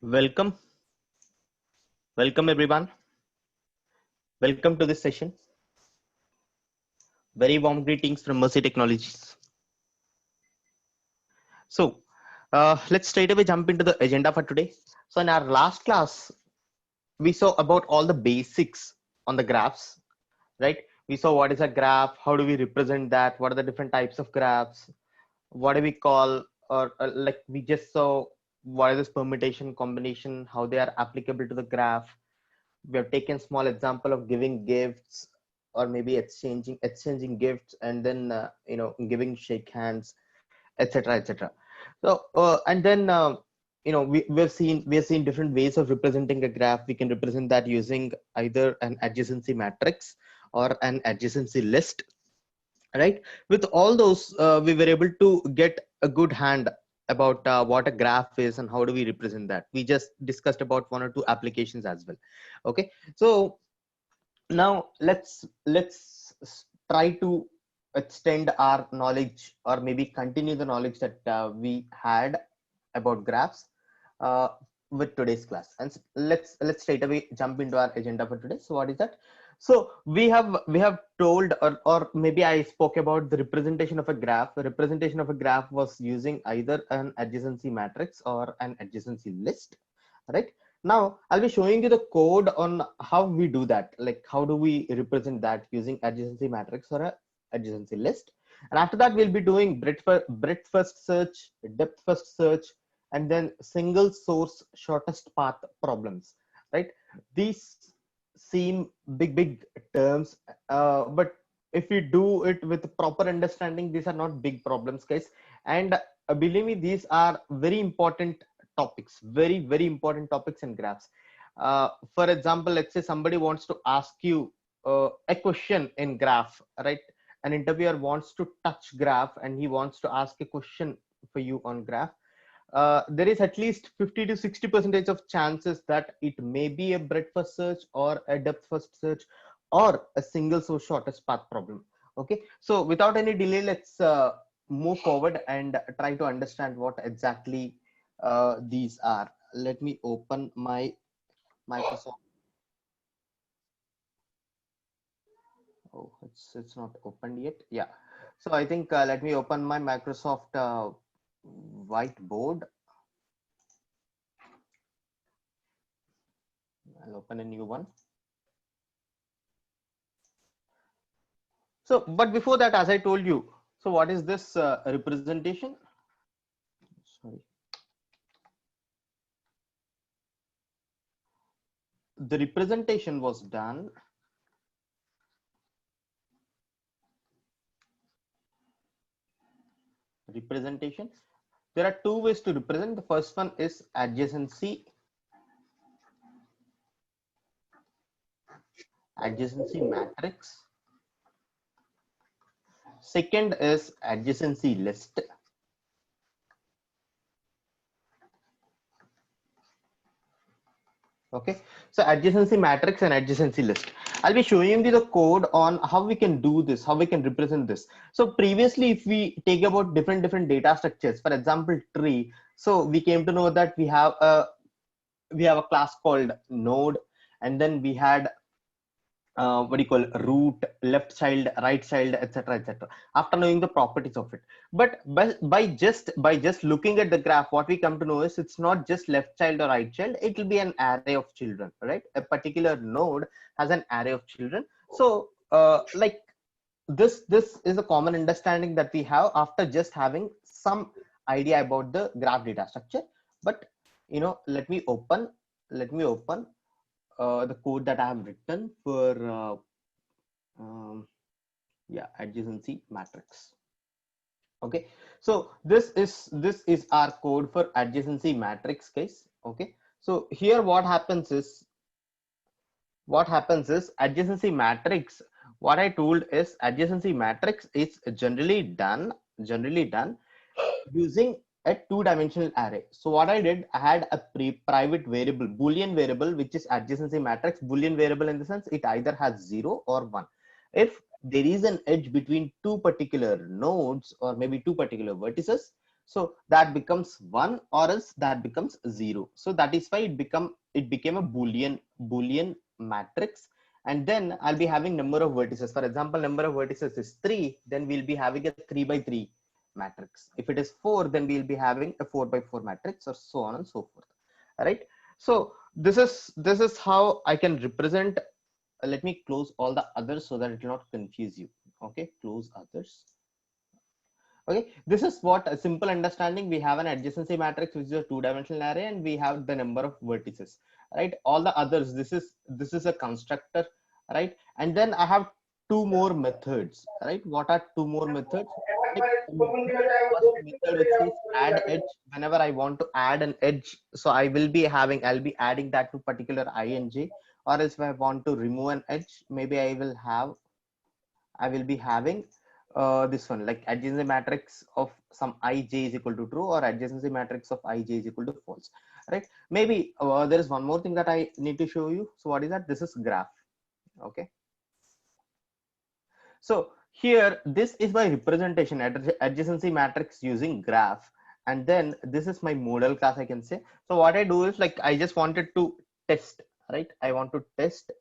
Welcome, welcome everyone. Welcome to this session. Very warm greetings from Mercy Technologies. So, let's straight away jump into the agenda for today. So, in our last class, we saw about all the basics on the graphs, right? We saw what is a graph, how do we represent that, what are the different types of graphs, what do we call, or like we just saw what is this permutation, combination, how they are applicable to the graph. We have taken small example of giving gifts or maybe exchanging gifts and then giving shake hands, etc., etc. So and then we have seen different ways of representing a graph. We can represent that using either an adjacency matrix or an adjacency list, right? With all those we were able to get a good hand about what a graph is and how do we represent that. We just discussed about one or two applications as well. Okay, so now let's try to extend our knowledge or maybe continue the knowledge that we had about graphs uh, with today's class. And let's straight away jump into our agenda for today. So what is that? So we have told, or maybe I spoke about the representation of a graph. The representation of a graph was using either an adjacency matrix or an adjacency list, right? Now I'll be showing you the code on how we do that, like how do we represent that using adjacency matrix or a adjacency list. And after that we'll be doing breadth first search, depth first search, and then single source shortest path problems, right? These seem big terms, but if we do it with proper understanding, these are not big problems, guys. And believe me, these are very important topics, very important topics in graphs. For example, let's say somebody wants to ask you a question in graph, right? An interviewer wants to touch graph and he wants to ask a question for you on graph. There is at least 50 to 60% of chances that it may be a breadth first search or a depth first search or a single source shortest path problem. Okay, so without any delay, let's move forward and try to understand what exactly these are. Let me open my Microsoft. Oh, it's not opened yet. Yeah, so I think let me open my Microsoft whiteboard. I'll open a new one. So, but before that, as I told you, so what is this representation? Sorry. The representation was done. Representation. There are two ways to represent. The first one is adjacency matrix. Second is adjacency list. Okay, so adjacency matrix and adjacency list. I'll be showing you the code on how we can do this, how we can represent this. So previously, if we take about different data structures, for example, tree. So we came to know that we have a class called node, and then we had what do you call root, left child, right child, etc., etc., after knowing the properties of it. But by just looking at the graph, what we come to know is it's not just left child or right child, it will be an array of children, right? A particular node has an array of children. So like this is a common understanding that we have after just having some idea about the graph data structure. But let me open the code that I have written for adjacency matrix. Okay, so this is our code for adjacency matrix case. Okay, so here what happens is adjacency matrix. What I told is adjacency matrix is generally done using a two-dimensional array. So what I did, I had a private variable, Boolean variable, which is adjacency matrix. Boolean variable in the sense it either has 0 or 1. If there is an edge between two particular nodes or maybe two particular vertices, So that becomes 1 or else that becomes 0. So that is why it became a boolean matrix. And then I'll be having number of vertices. For example, number of vertices is 3, then we'll be having a 3 by 3 matrix. If it is 4, then we'll be having a 4 by 4 matrix, or so on and so forth. All right. So this is how I can represent. Let me close all the others so that it will not confuse you. Okay, close others. Okay, this is what a simple understanding. We have an adjacency matrix which is a two-dimensional array, and we have the number of vertices, right? All the others, this is a constructor, right? And then I have two more methods, right? What are two more methods? Like here, first method which says add edge. Whenever I want to add an edge, so I'll be adding that to particular ing, or else if I want to remove an edge, maybe I will be having this one, like adjacency matrix of some ij is equal to true, or adjacency matrix of ij is equal to false, right? Maybe there is one more thing that I need to show you. So what is that? This is graph. Okay, so here this is my representation adjacency matrix using graph, and then this is my modal class, I can say. So what I do is, like, I just wanted to test, right? I want to test.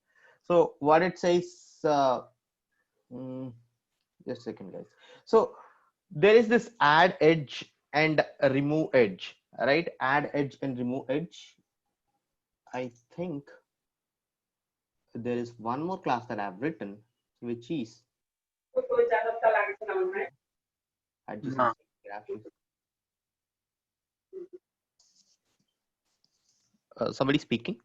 So what it says, mm, just a second, guys. So there is this add edge and remove edge, right? Add edge and remove edge. I think there is one more class that I've written, which is adjacency graph. Somebody speaking?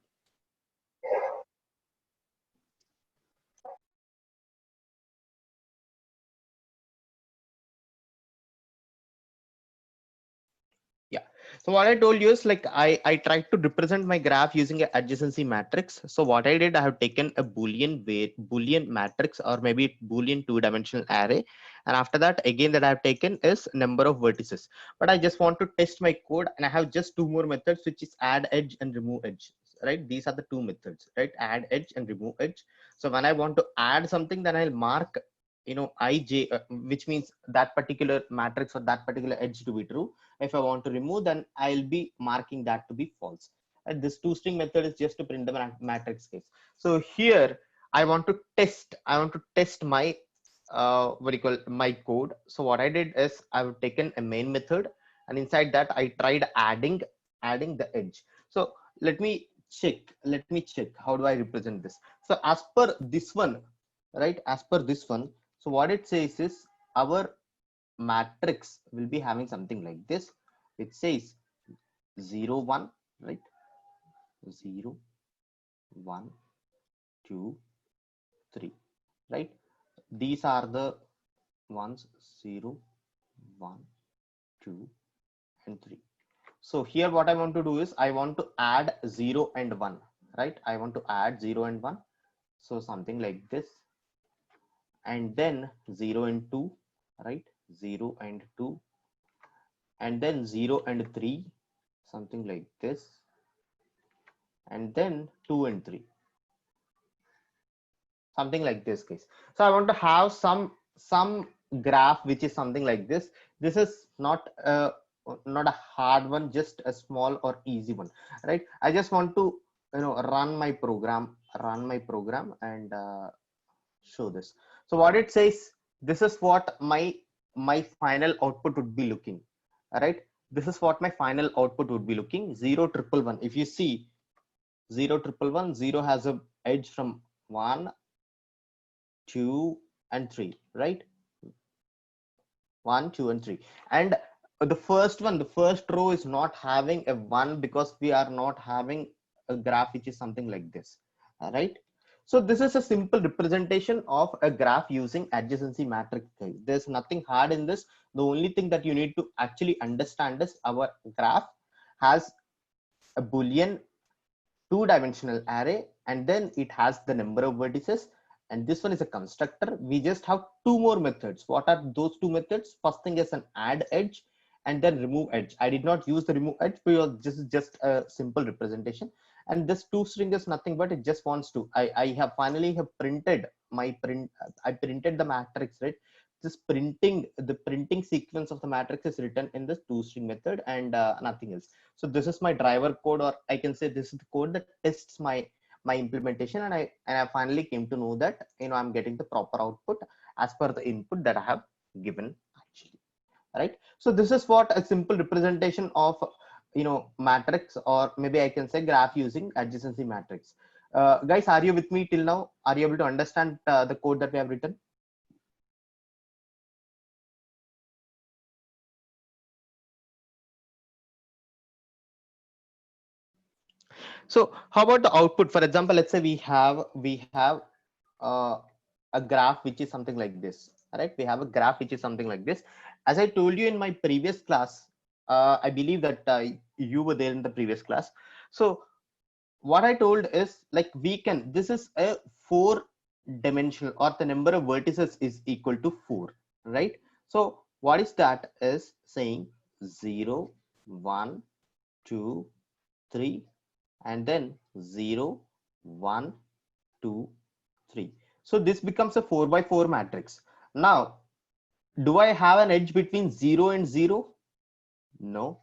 Yeah. So what I told you is, like, I tried to represent my graph using an adjacency matrix. So what I did, I have taken a Boolean matrix, or maybe Boolean two-dimensional array. And after that, again, that I have taken is number of vertices. But I just want to test my code, and I have just two more methods, which is add edge and remove edge, right? These are the two methods, right? Add edge and remove edge. So when I want to add something, then I'll mark, ij, which means that particular matrix or that particular edge to be true. If I want to remove, then I'll be marking that to be false. And this toString method is just to print the matrix case. So here I want to test my what do you call, my code. So what I did is, I've taken a main method, and inside that I tried adding the edge. So let me check how do I represent this. So as per this one, right, as per this one, so what it says is, our matrix will be having something like this. It says 0 1, right? 0 1 2 3, right? These are the ones, 0 1 2 and 3. So here what I want to do is, I want to add 0 and 1, right? I want to add 0 and 1, so something like this. And then 0 and 2, right? 0 and 2, and then 0 and 3, something like this. And then 2 and 3, something like this case. So I want to have some graph which is something like this. This is not a hard one, just a small or easy one, right? I just want to, run my program, and show this. So what it says, this is what my final output would be looking. All right, this is what my final output would be looking. 0 triple 1, if you see, 0 triple 1, 0 has a edge from 1 2 and 3, right? 1 2 and 3. And the first one, the first row is not having a 1, because we are not having a graph which is something like this. All right, so this is a simple representation of a graph using adjacency matrix. There's nothing hard in this. The only thing that you need to actually understand is, our graph has a Boolean two-dimensional array, and then it has the number of vertices, and this one is a constructor. We just have two more methods. What are those two methods? First thing is an add edge, and then remove edge. I did not use the remove edge because this is just a simple representation. And this toString is nothing but, it just wants to, I have finally have printed my print. I printed the matrix, right? this the printing sequence of the matrix is written in this toString method and nothing else. So this is my driver code, or I can say this is the code that tests my implementation, and I finally came to know that I'm getting the proper output as per the input that I have given actually, right? So this is what a simple representation of matrix, or maybe I can say graph using adjacency matrix. Guys, are you with me till now? Are you able to understand the code that we have written? So how about the output? For example, let's say we have uh, a graph which is something like this, right? We have a graph which is something like this. As I told you in my previous class, I believe that you were there in the previous class. So what I told is, like, this is a 4-dimensional, or the number of vertices is equal to 4, right? So what is that is saying 0, 1, 2, 3, and then 0, 1, 2, 3. So this becomes a 4 by 4 matrix. Now, do I have an edge between 0 and 0? No,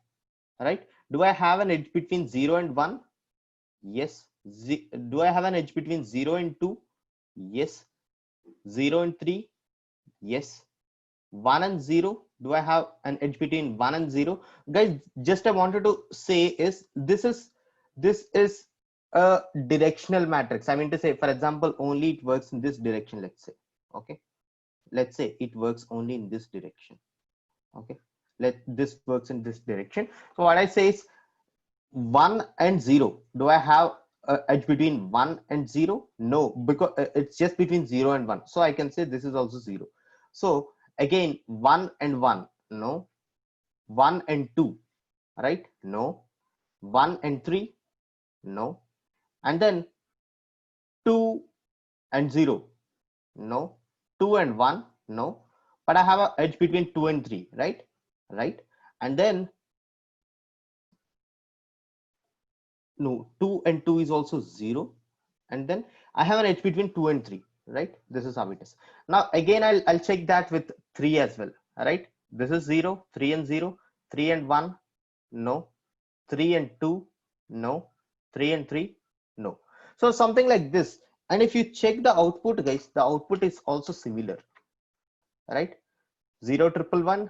right? Do I have an edge between 0 and 1? Yes. Do I have an edge between 0 and 2? Yes. 0 and 3? Yes. 1 and 0? Do I have an edge between 1 and 0? Guys, just I wanted to say is this is a directional matrix. I mean to say, for example, only it works in this direction, let's say. Okay. Let's say it works only in this direction. Okay. This works in this direction. So what I say is 1 and 0. Do I have a edge between 1 and 0? No, because it's just between 0 and 1. So I can say this is also 0. So again, 1 and 1, no. 1 and 2, right? No. 1 and 3, no. And then 2 and 0, no. 2 and 1, no. But I have an edge between 2 and 3, right? Right. And then no, 2 and 2 is also 0. And then I have an edge between 2 and 3, right? This is how it is. Now again, I'll check that with 3 as well, right? This is 0, 3 and 0, 3 and 1, no. 3 and 2, no. 3 and 3, no. So something like this. And if you check the output, guys, the output is also similar, right? 0 triple 1,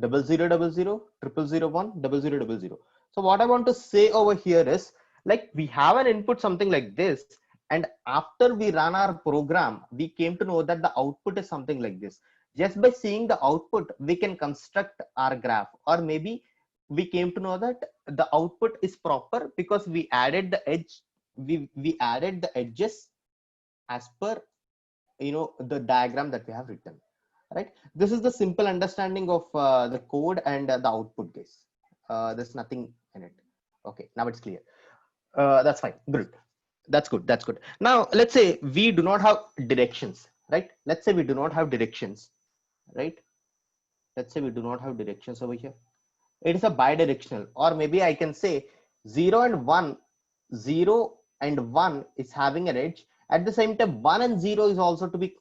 0000, 0001, 0000. So what I want to say over here is, like, we have an input something like this, and after we run our program, we came to know that the output is something like this. Just by seeing the output, we can construct our graph, or maybe we came to know that the output is proper because we added the edge, we added the edges as per the diagram that we have written, right? This is the simple understanding of the code and the output, guys. There's nothing in it. Okay, now it's clear. That's fine. Good. That's good. Now let's say we do not have directions, right? Let's say we do not have directions, right? Let's say we do not have directions over here. It is a bidirectional, or maybe I can say 0 and 1, 0 and 1 is having an edge. At the same time, 1 and 0 is also to be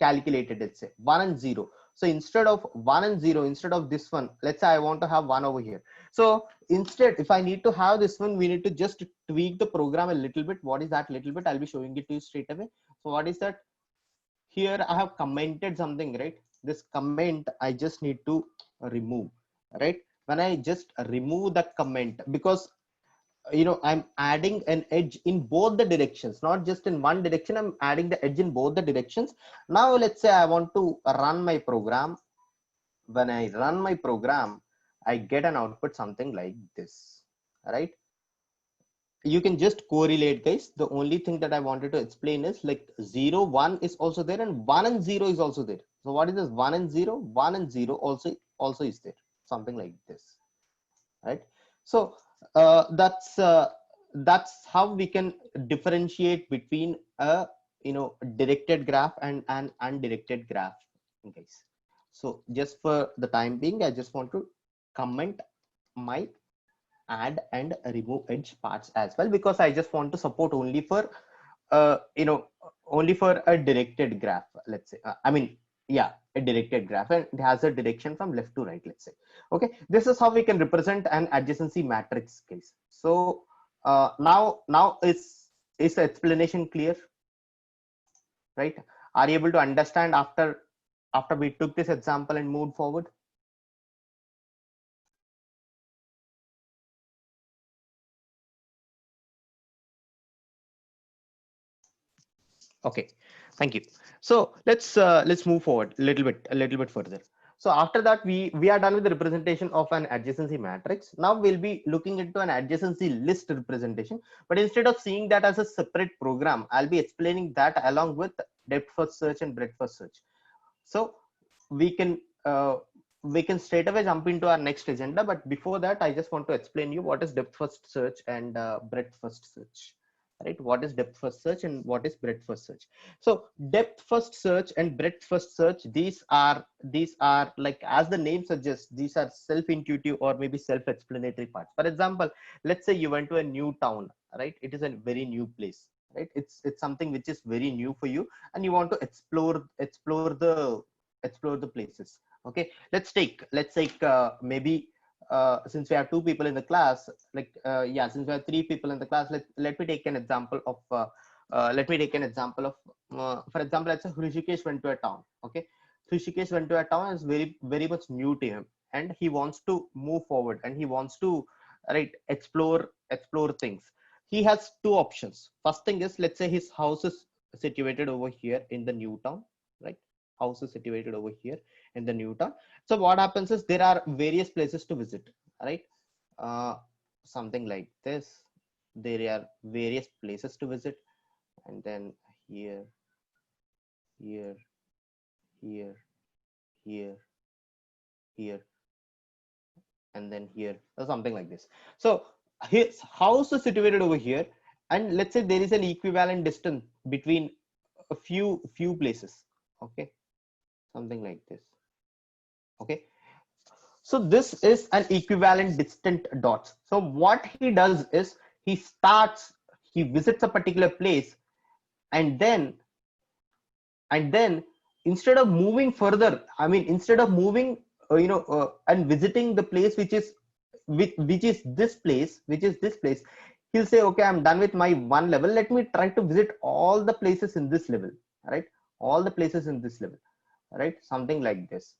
calculated. Let's say 1 and 0. So instead of 1 and 0, instead of this one, let's say I want to have 1 over here. So instead, if I need to have this one, we need to just tweak the program a little bit. What is that little bit? I'll be showing it to you straight away. So what is that? Here I have commented something, right? This comment I just need to remove, right? When I just remove the comment, because I'm adding an edge in both the directions, not just in one direction. I'm adding the edge in both the directions. Now let's say I want to run my program. When I run my program, I get an output something like this, right? You can just correlate, guys. The only thing that I wanted to explain is, like, 0 1 is also there, and 1 and 0 is also there. So what is this? 1 and 0, 1 and 0 also is there, something like this, right? So that's how we can differentiate between a directed graph and an undirected graph, guys. So just for the time being, I just want to comment my add and remove edge parts as well, because I just want to support only for uh, you know only for a directed graph, let's say. I mean, yeah, a directed graph, and it has a direction from left to right, let's say. Okay, this is how we can represent an adjacency matrix case. So now is the explanation clear, right? Are you able to understand after we took this example and moved forward? Okay, thank you. So let's move forward a little bit further. So after that, we are done with the representation of an adjacency matrix. Now we'll be looking into an adjacency list representation, but instead of seeing that as a separate program, I'll be explaining that along with depth first search and breadth first search. So we can uh, we can straight away jump into our next agenda, but before that I just want to explain you what is depth first search and breadth first search. Right, what is depth first search and what is breadth first search? So depth first search and breadth first search, these are like, as the name suggests, these are self-intuitive or maybe self-explanatory parts. For example, let's say you went to a new town, right? It is a very new place, right? It's something which is very new for you, and you want to explore the places. Okay, let's take maybe since we have two people in the class, like yeah, since we have three people in the class, let me take an example of for example, let's say Hrishikesh went to a town. Okay, Hrishikesh went to a town, is very much new to him, and he wants to move forward, and he wants to, right, explore things. He has two options. First thing is, let's say his house is situated over here in the new town, right? House is situated over here in the new town. So what happens is, there are various places to visit, right? uh, Something like this. There are various places to visit, and then here, here, here, here, here, and then here, or something like this. So his house is situated over here, and let's say there is an equivalent distance between a few places. Okay, something like this. Okay, so this is an equivalent distant dots. So what he does is, he visits a particular place, and then instead of moving further, I mean, instead of moving and visiting the place which is this place, he'll say, okay, I'm done with my one level, let me try to visit all the places in this level, right? All the places in this level, right? Something like this.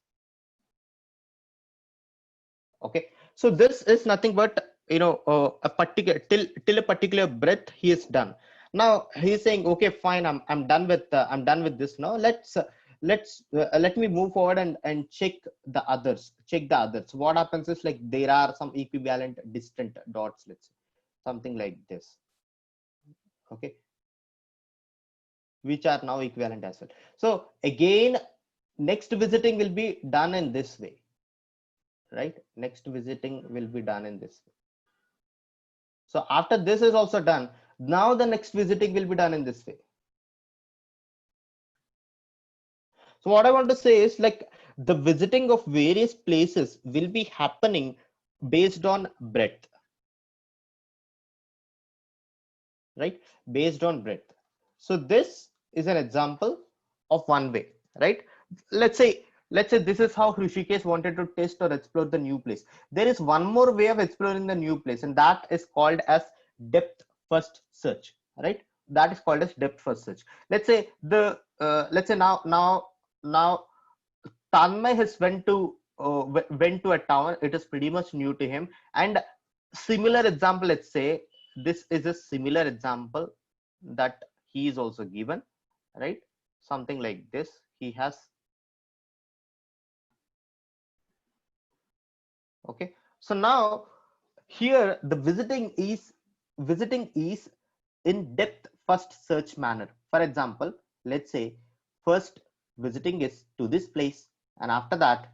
Okay, so this is nothing but, a particular, till a particular breadth he is done. Now he's saying, okay, fine, I'm done with this. Now let me move forward and check the others. What happens is, like, there are some equivalent distant dots, let's say, something like this. Okay, which are now equivalent as well. So again, next visiting will be done in this way, right? Next visiting will be done in this way. So after this is also done, now the next visiting will be done in this way. So what I want to say is, like, the visiting of various places will be happening based on breadth, right? Based on breadth. So this is an example of one way, right? Let's say this is how Hrishikesh wanted to test or explore the new place. There is one more way of exploring the new place, and that is called as depth first search, right? That is called as depth first search. Let's say now Tanmay has went to a town. It is pretty much new to him, and similar example, let's say this is a similar example that he is also given, right? Something like this. He has, okay. So now here the visiting is in depth first search manner. For example, let's say first visiting is to this place, and after that,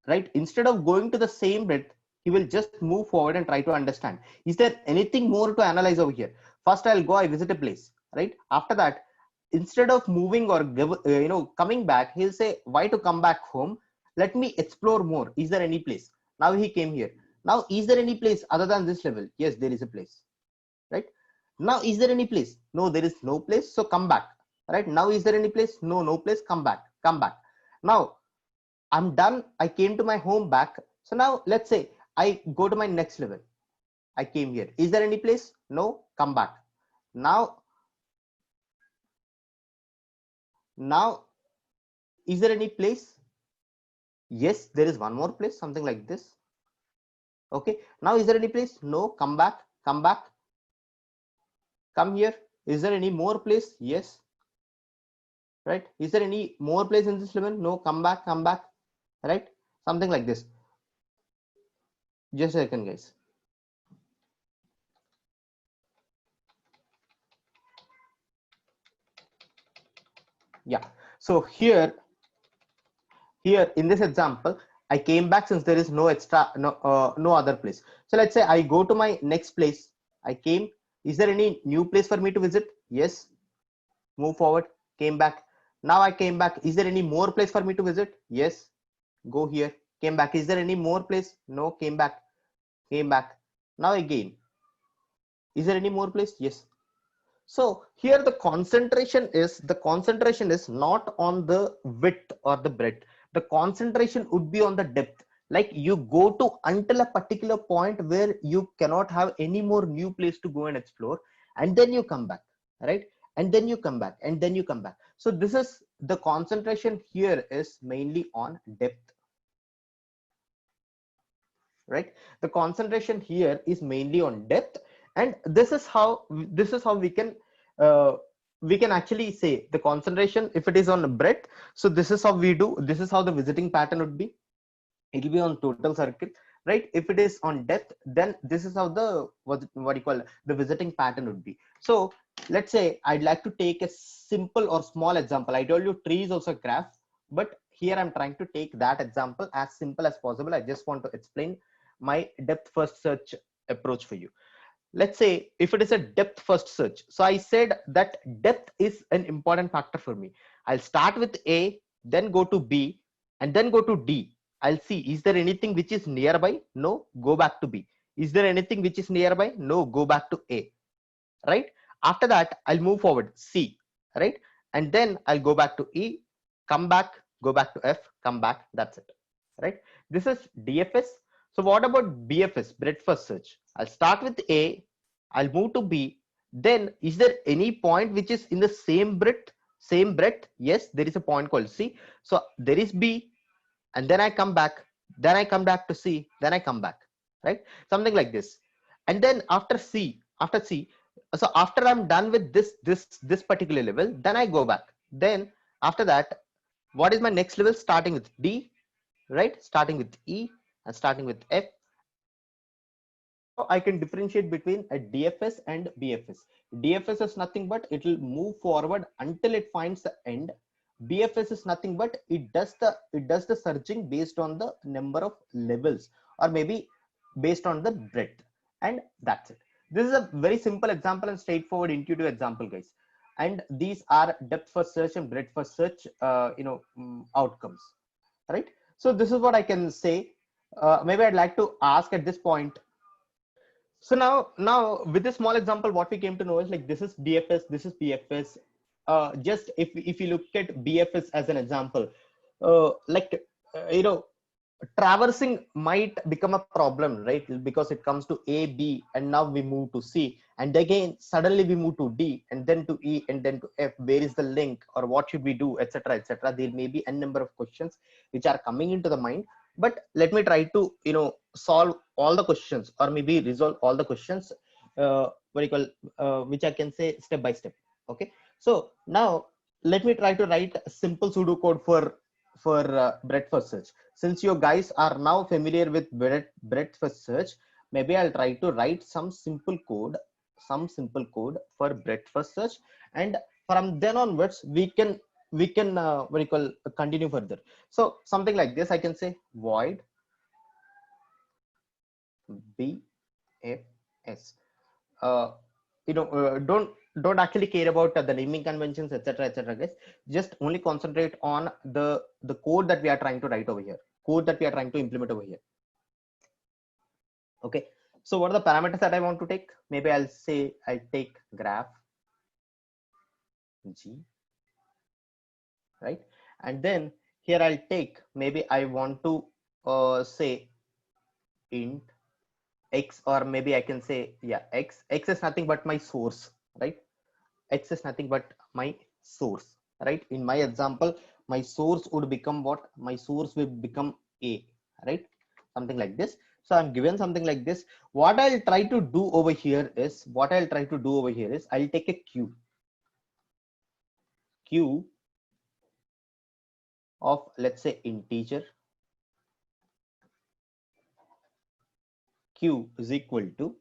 right, instead of going to the same breadth, he will just move forward and try to understand, is there anything more to analyze over here? First I'll go, I visit a place, right? After that, instead of moving or coming back, he'll say, why to come back home? Let me explore more. Is there any place? Now he came here. Now, is there any place other than this level? Yes, there is a place, right? Now, is there any place? No, there is no place, so come back. Right now, is there any place? No, no place, come back. Now I'm done, I came to my home back. So now let's say I go to my next level. I came here. Is there any place? No. Come back. Now, is there any place? Yes, there is one more place, something like this. Okay. Now, is there any place? No. Come back. Come back. Come here. Is there any more place? Yes. Right. Is there any more place in this level? No. Come back. Come back. Right. Something like this. Just a second, guys. Yeah. So here in this example, I came back since there is no extra, no other place. So let's say I go to my next place. I came. Is there any new place for me to visit? Yes. Move forward. Came back. Now I came back. Is there any more place for me to visit? Yes. Go here. Came back. Is there any more place? No. Came back. Came back. Now again. Is there any more place? Yes. So here the concentration is not on the width or the breadth. The concentration would be on the depth. Like you go to until a particular point where you cannot have any more new place to go and explore, and then you come back, right? And then you come back, and then you come back. So this is the concentration here is mainly on depth, right? The concentration here is mainly on depth, and this is how uh, we can actually say the concentration if it is on breadth. So this is how we do, this is how the visiting pattern would be. It will be on total circle, right? If it is on depth, then this is how the what you call the visiting pattern would be. So let's say I'd like to take a simple or small example. I told you tree is also a graph, but here I'm trying to take that example as simple as possible. I just want to explain my depth first search approach for you. Let's say if it is a depth first search, so I said that depth is an important factor for me. I'll start with A, then go to B, and then go to D. I'll see, is there anything which is nearby? No, go back to B. Is there anything which is nearby? No, go back to A, right? After that, I'll move forward C, right? And then I'll go back to E, come back, go back to F, come back. That's it, right? This is DFS. So what about BFS, breadth first search? I'll start with A, I'll move to B. Then is there any point which is in the same breadth? Same breadth? Yes, there is a point called C. So there is B, and then I come back. Then I come back to C. Then I come back, right? Something like this. And then after C, so after I'm done with this particular level, then I go back. Then after that, what is my next level? Starting with D, right? Starting with E and starting with F. Now I can differentiate between a DFS and BFS. DFS is nothing but it will move forward until it finds the end. BFS is nothing but it does the searching based on the number of levels, or maybe based on the breadth, and that's it. This is a very simple example and straightforward intuitive example, guys. And these are depth first search and breadth first search outcomes, right? So this is what I can say. Maybe I'd like to ask at this point. So now with this small example, what we came to know is like this is DFS, this is BFS. Just if you look at BFS as an example, like traversing might become a problem, right? Because it comes to A, B, and now we move to C, and again suddenly we move to D, and then to E, and then to F. Where is the link, or what should we do, etc., etc.? There may be a number of questions which are coming into the mind, but let me try to solve all the questions, or maybe resolve all the questions. What you call which I can say step by step. Okay, so now let me try to write a simple pseudocode for breadth first search. Since you guys are now familiar with breadth first search, maybe I'll try to write some simple code for breadth first search, and from then onwards we can what you call continue further. So something like this, I can say void BFS. uh, don't actually care about the naming conventions, etc., etc., guys. Just only concentrate on the code that we are trying to write over here, code that we are trying to implement over here. Okay, so what are the parameters that I want to take? Maybe I'll say I take graph G, right? And then here I'll take, maybe I want to say int x, or maybe I can say, yeah, x is nothing but my source, right? X is nothing but my source, right? In my example, my source would become what? My source will become a, right? Something like this. So I'm given something like this. What I'll try to do over here is, I'll take a q of, let's say, integer. Q is equal to,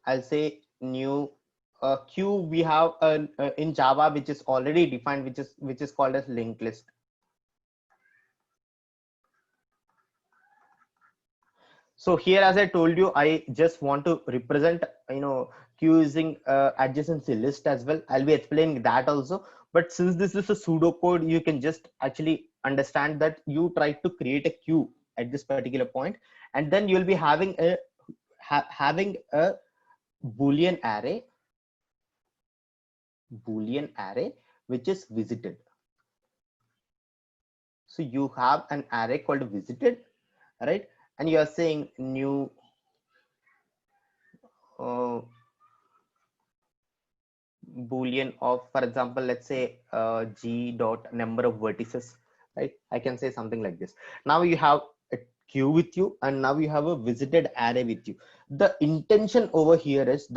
I'll say, new q. We have in Java, which is already defined, which is called as linked list. So here, as I told you, I just want to represent, q using adjacency list as well. I'll be explaining that also. But since this is a pseudocode, you can just actually understand that you try to create a queue at this particular point, and then you'll be having a boolean array which is visited. So you have an array called visited, right? And you are saying new boolean of, for example, let's say g dot number of vertices, right? I can say something like this. Now you have a queue with you, and now you have a visited array with you. The intention over here is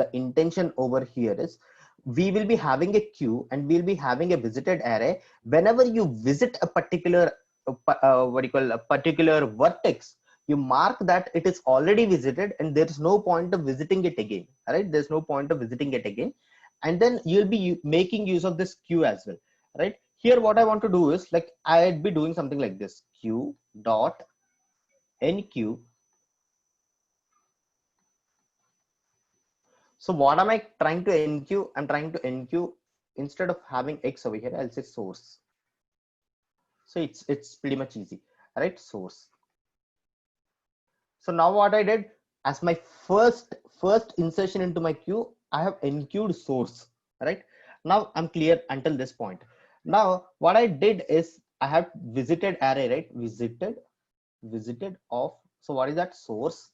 we will be having a queue and we'll be having a visited array. Whenever you visit a particular what do you call, a particular vertex, you mark that it is already visited and there is no point of visiting it again, right? There's no point of visiting it again. And then you'll be making use of this queue as well, right? Here what I want to do is, like, I'd be doing something like this: q dot enqueue. So what am I trying to enqueue? I'm trying to enqueue, instead of having x over here, I'll say source. So it's pretty much easy, right? Source. So now what I did, as my first insertion into my queue, I have enqueued source, right? Now I'm clear until this point. Now what I did is, I have visited array, right? Visited of, so what is that? Source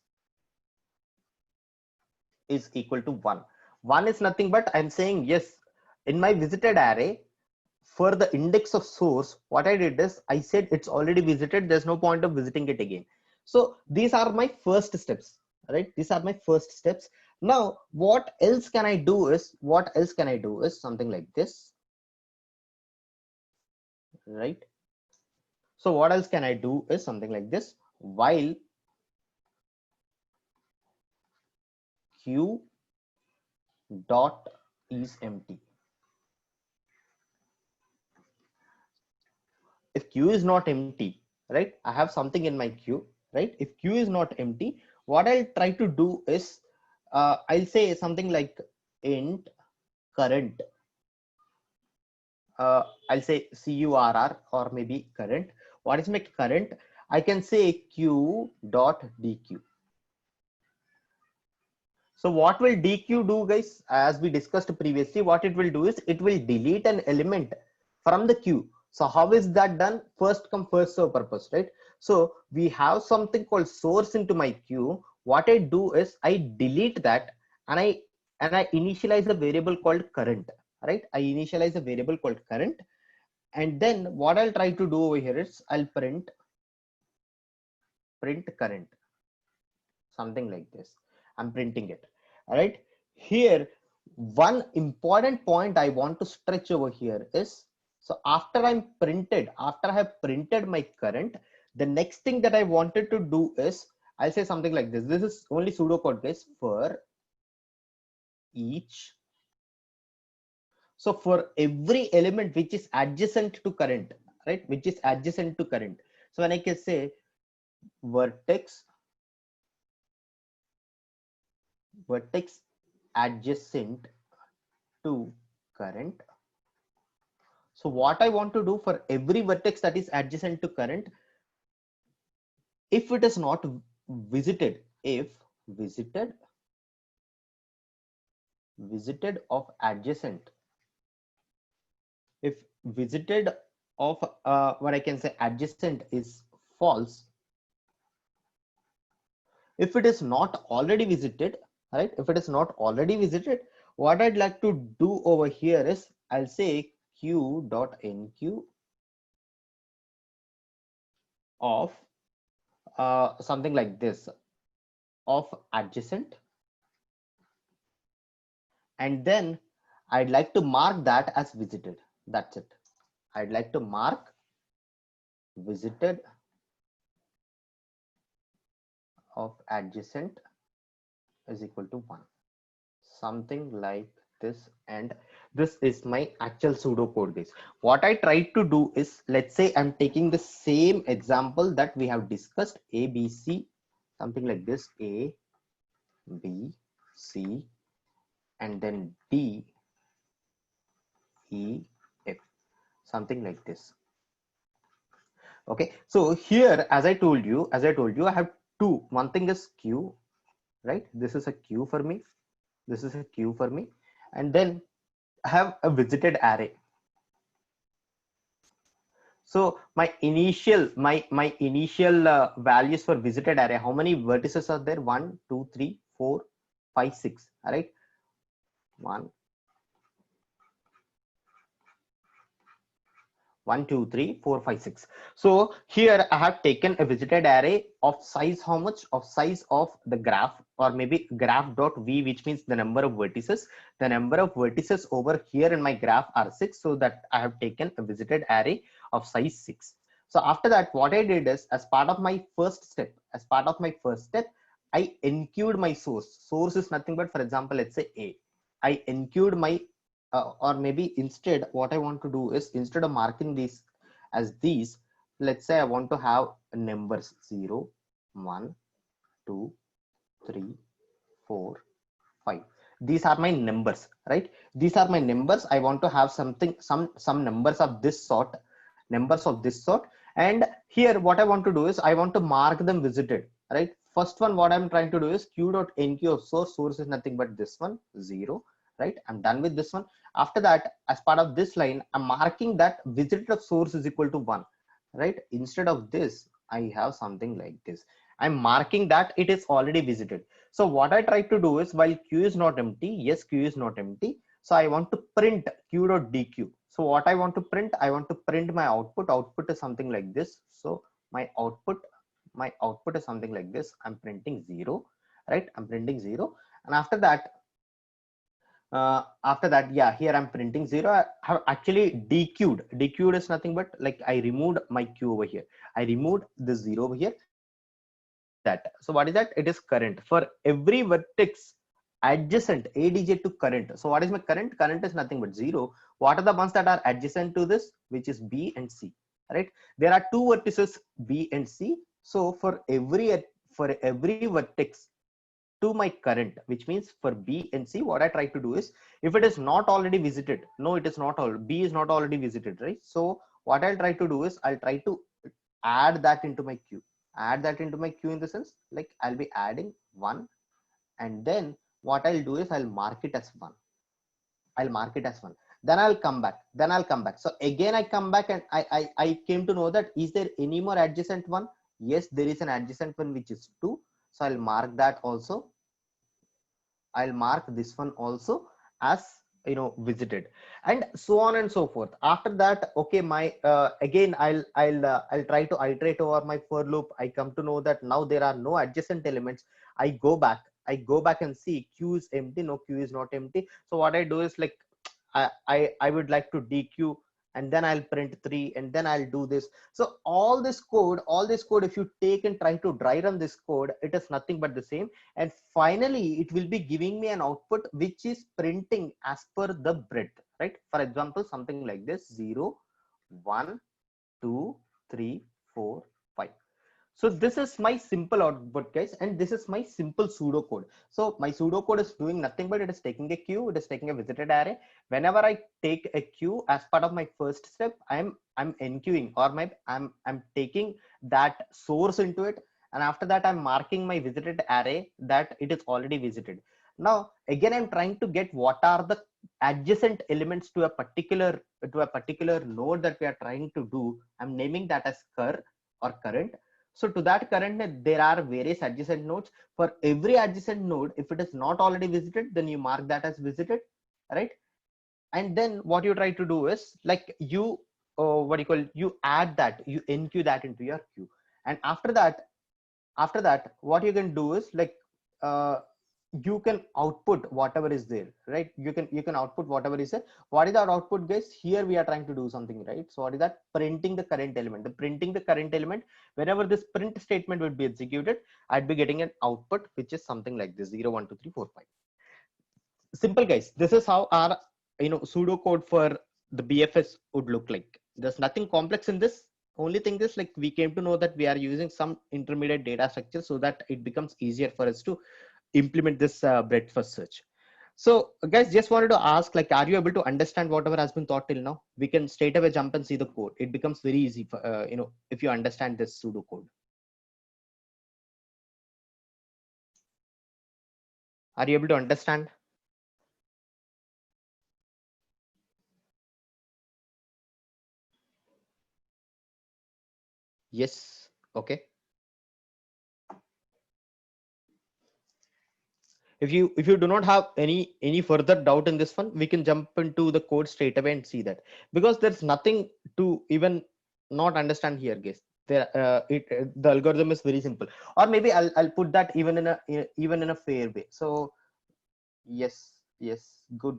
is equal to 1. 1 is nothing but, I'm saying, yes, in my visited array, for the index of source, what I did is, I said it's already visited, there's no point of visiting it again. So these are my first steps, right? These are my first steps. Now what else can I do is, something like this, right? So what else can I do is something like this: while q dot is empty. If queue is not empty, right? I have something in my queue, right? If queue is not empty, what I'll try to do is, I'll say something like int current. I'll say curr, or maybe current. What is my current? I can say q dot dq. So what will dq do, guys? As we discussed previously, what it will do is, it will delete an element from the queue. So how is that done? First come first serve purpose, right? So we have something called source into my queue. What I do is, I delete that, and I initialize a variable called current, right? I initialize a variable called current, and then what I'll try to do over here is, I'll print current, something like this. I'm printing it. All right. Here, one important point I want to stretch over here is, so after I have printed my current, the next thing that I wanted to do is, I'll say something like this. This is only pseudocode, guys. For each, so for every element which is adjacent to current, right? Which is adjacent to current. So when I can say vertex adjacent to current. So what I want to do, for every vertex that is adjacent to current, if it is not visited, if visited of adjacent, if visited of what I can say adjacent is false, if it is not already visited, right? If it is not already visited, what I'd like to do over here is I'll say q.nq of something like this, of adjacent, and then I'd like to mark that as visited. That's it. I'd like to mark visited of adjacent is equal to 1, something like this. And this is my actual pseudocode base. What I try to do is, let's say I'm taking the same example that we have discussed, a b c, something like this, a b c, and then d e f, something like this. Okay, so here, as I told you, I have two. One thing is q, right? This is a q for me, this is a q for me, and then I have a visited array. So my initial values for visited array, how many vertices are there? 1 2 3 4 5 6. All right, 1 2 3 4 5 6. So here I have taken a visited array of size, how much? Of size of the graph, or maybe graph dot v, which means the number of vertices. The number of vertices over here in my graph are 6, so that I have taken a visited array of size 6. So after that, what I did is, as part of my first step, I enqueued my source. Source is nothing but, for example, let's say a. I enqueued my or maybe instead, what I want to do is, instead of marking these as these, let's say I want to have numbers 0 1 2 3 4 5. These are my numbers, right? These are my numbers. I want to have something, some numbers of this sort, and here what I want to do is, I want to mark them visited, right? First one, what I'm trying to do is q.nq of source is nothing but this one, 0, right? I'm done with this one. After that, as part of this line, I'm marking that visited of source is equal to 1, right? Instead of this, I have something like this. I'm marking that it is already visited. So what I try to do is, while q is not empty, yes, q is not empty, so I want to print q.dq. So what I want to print, I want to print my output. Output is something like this. So my output is something like this. I'm printing 0, right? I'm printing 0. And after that, yeah, here I'm printing 0. I have actually dequeued is nothing but, like, I removed my q over here. I removed the 0 over here. That, so what is that? It is current for every vertex adjacent adj to current. So what is my current? Current is nothing but 0. What are the ones that are adjacent to this, which is b and c, right? There are two vertices, b and c. So for every vertex to my current, which means for b and c, what I try to do is, if it is not already visited, no, it is not all, b is not already visited, right? So what I'll try to do is, I'll try to add that into my queue. In the sense, like, I'll be adding 1, and then what I'll do is, I'll mark it as 1. Then I'll come back. So again, I come back, and I came to know that, is there any more adjacent one? Yes, there is an adjacent one, which is 2. So I'll mark that also. I'll mark this one also as, visited, and so on and so forth. After that, okay, my again, I'll try to iterate over my for loop. I come to know that now there are no adjacent elements. I go back and see q is empty. No, q is not empty. So what I do is, like, I would like to dequeue, and then I'll print 3, and then I'll do this. So all this code, if you take and try to dry run this code, it is nothing but the same. And finally, it will be giving me an output which is printing as per the breadth, right? For example, something like this: 0 1 2 3 4 5. So this is my simple output, guys, and this is my simple pseudocode. So my pseudocode is doing nothing but, it is taking a queue, it is taking a visited array. Whenever I take a queue as part of my first step, I'm enqueuing, or I'm taking that source into it, and after that I'm marking my visited array that it is already visited. Now again, I'm trying to get what are the adjacent elements to a particular node that we are trying to do, I'm naming that as cur or current. So to that current, there are various adjacent nodes. For every adjacent node, if it is not already visited, then you mark that as visited, right? And then what you try to do is like you what you call, you add that, you enqueue that into your queue. And after that what you can do is like uh, you can output whatever is there, right? You can output whatever is there. What is our output, guys? Here we are trying to do something, right? So what is that? Printing the current element. The printing the current element, whenever this print statement would be executed, I'd be getting an output which is something like this: 0 1 2 3 4 5. Simple, guys. This is how our pseudo code for the BFS would look like. There's nothing complex in this. Only thing is like we came to know that we are using some intermediate data structure so that it becomes easier for us to implement this breadth first search. So guys, just wanted to ask, like, are you able to understand whatever has been taught till now? We can straight away jump and see the code. It becomes very easy for, if you understand this pseudo code. Are you able to understand? Yes. Okay. If you do not have any further doubt in this one, we can jump into the code straight away and see that, because there's nothing to even not understand here, guys. The algorithm is very simple. Or maybe I'll put that even in a fair way. So yes, good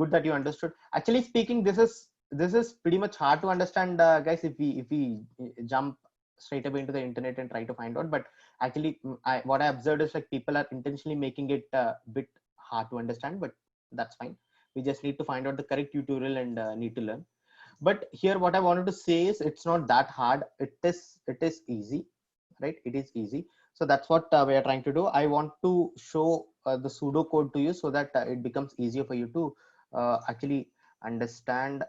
that you understood. Actually speaking, this is pretty much hard to understand, guys, if we jump straight away into the internet and try to find out. But actually, what I observed is like people are intentionally making it a bit hard to understand, but that's fine. We just need to find out the correct tutorial and need to learn. But here what I wanted to say is it's not that hard. It is easy, right? It is easy. So that's what we are trying to do. I want to show the pseudo code to you so that it becomes easier for you to actually understand.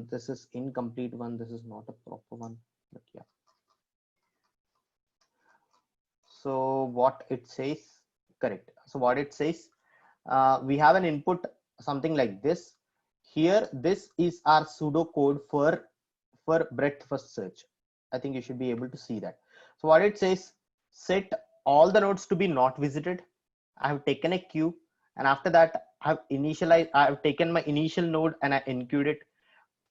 This is incomplete one. This is not a proper one, but yeah. So what it says, correct. So what it says, we have an input something like this. Here, this is our pseudo code for breadth first search. I think you should be able to see that. So what it says, set all the nodes to be not visited. I have taken a queue, and after that I have taken my initial node and I enqueued it.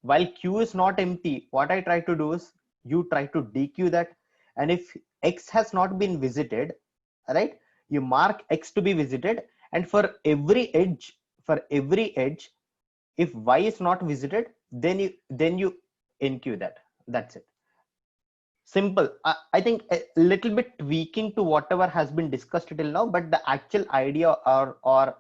While queue is not empty, what I try to do is you try to dequeue that. And if X has not been visited, right, you mark X to be visited. And for every edge, if Y is not visited, then you enqueue that. That's it. Simple. I think a little bit tweaking to whatever has been discussed till now, but the actual idea or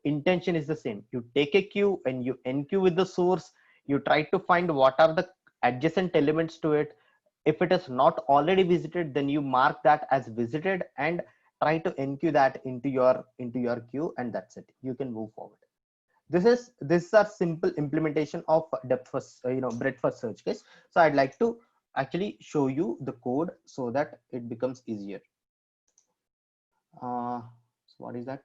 intention is the same. You take a queue and you enqueue with the source. You try to find what are the adjacent elements to it. If it is not already visited, then you mark that as visited and try to enqueue that into your queue, and that's it. You can move forward. This is a simple implementation of depth first, breadth first search case. So I'd like to actually show you the code so that it becomes easier. So what is that?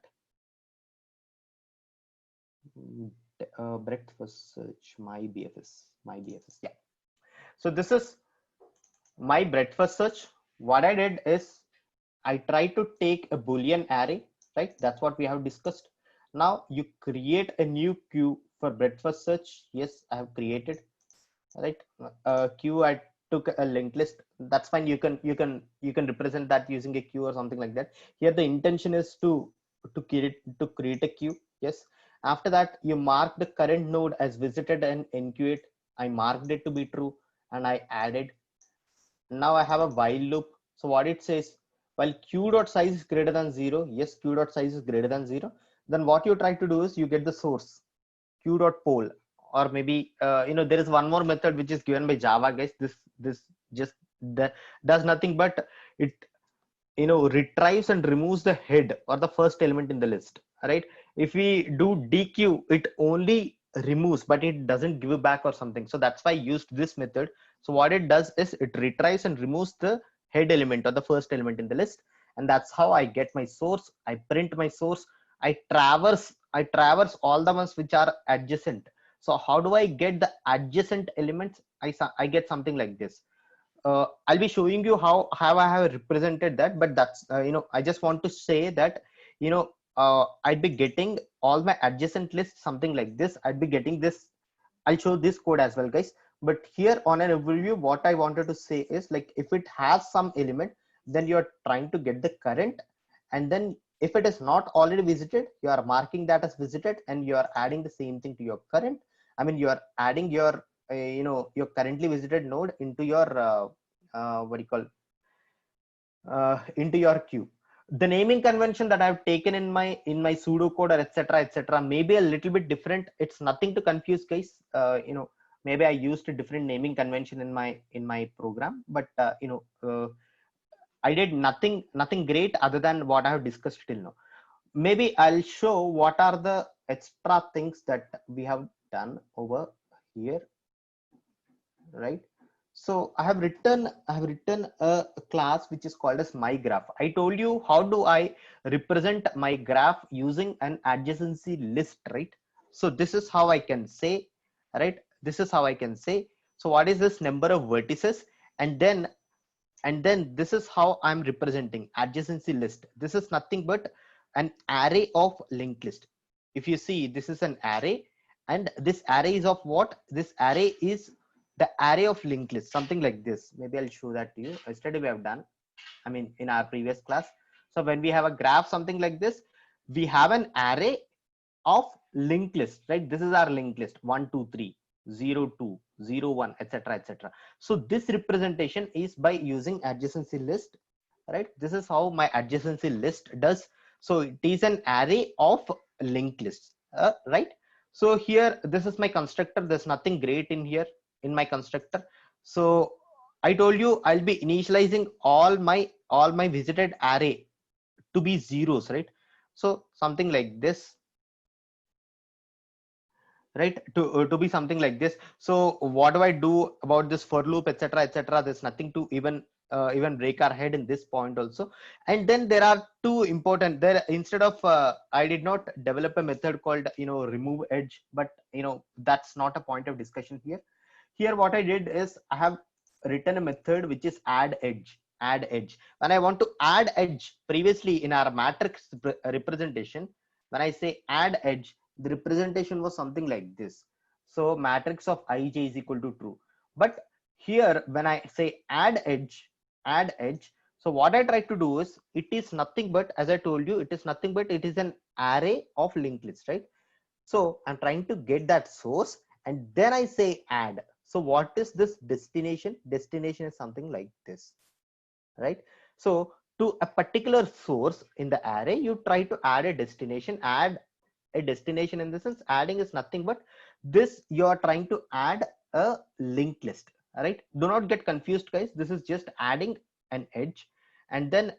Breadth first search, my BFS. Yeah. So this is my breadth first search. What I did is I tried to take a Boolean array, right? That's what we have discussed. Now you create a new queue for breadth first search. Yes, I have created, right? Queue, I took a linked list. That's fine. You can represent that using a queue or something like that. Here the intention is to create a queue. Yes. After that, you mark the current node as visited and enqueue it. I marked it to be true and I added. Now I have a while loop. So what it says, while q dot size is greater than 0, yes, q dot size is greater than 0, then what you try to do is you get the source q dot poll. Or maybe there is one more method which is given by Java, guys. This just that does nothing but it retrieves and removes the head or the first element in the list, right? If we do dequeue, it only removes but it doesn't give it back or something. So that's why I used this method. So what it does is it retrieves and removes the head element or the first element in the list, and that's how I get my source. I print my source. I traverse I traverse all the ones which are adjacent. So how do I get the adjacent elements? I get something like this. I'll be showing you how I have represented that, but that's I just want to say that I'd be getting all my adjacent lists something like this. I'd be getting this. I'll show this code as well, guys. But here on an overview, what I wanted to say is, like, if it has some element, then you're trying to get the current, and then if it is not already visited, you are marking that as visited, and you are adding the same thing to your current. I mean, you are adding your your currently visited node into your what do you call into your queue. The naming convention that I've taken in my pseudocode or etc may be a little bit different. It's nothing to confuse, guys. Maybe I used a different naming convention in my program, but I did nothing great other than what I have discussed till now. Maybe I'll show what are the extra things that we have done over here, right? So I have written a class which is called as my graph. I told you how do I represent my graph using an adjacency list, right? So this is how I can say, right? This is how I can say. So what is this number of vertices? And then this is how I'm representing adjacency list. This is nothing but an array of linked list. If you see, this is an array, and this array is of what? This array is the array of linked list, something like this. Maybe I'll show that to you. Yesterday we have done, I mean, in our previous class. So when we have a graph, something like this, we have an array of linked list, right? This is our linked list: 1 2 3 0 2 0 1 etc. So this representation is by using adjacency list, right? This is how my adjacency list does. So it is an array of linked lists, right? So here, this is my constructor. There's nothing great in here in my constructor. So I told you I'll be initializing all my visited array to be zeros, right? So something like this, right? To be something like this. So what do I do about this for loop, etc? There's nothing to even break our head in this point also. And then there are two important there. Instead of I did not develop a method called remove edge, but that's not a point of discussion here. Here what I did is I have written a method which is add edge. When I want to add edge, previously in our matrix representation, when I say add edge, the representation was something like this. So matrix of ij is equal to true. But here when I say add edge, so what I try to do is, it is nothing but, as I told you, it is nothing but it is an array of linked list, right? So I'm trying to get that source, and then I say add. So what is this destination? Destination is something like this, right? So to a particular source in the array, you try to add a destination. Add a destination, in the sense, adding is nothing but this: you are trying to add a linked list, right? Do not get confused, guys. This is just adding an edge, and then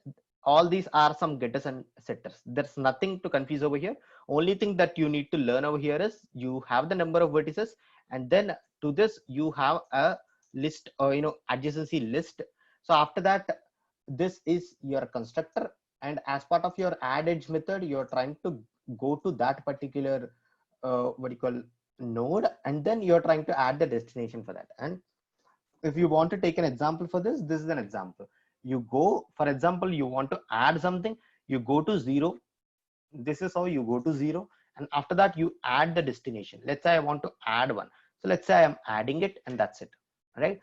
all these are some getters and setters. There's nothing to confuse over here. Only thing that you need to learn over here is, you have the number of vertices, and then to this you have a list, or adjacency list. So after that, this is your constructor, and as part of your add edge method, you're trying to go to that particular what do you call node, and then you're trying to add the destination for that. And if you want to take an example for this, this is an example. You go, for example, you want to add something, you go to 0. This is how you go to 0, and after that you add the destination. Let's say I want to add one, so let's say I am adding it, and that's it, right?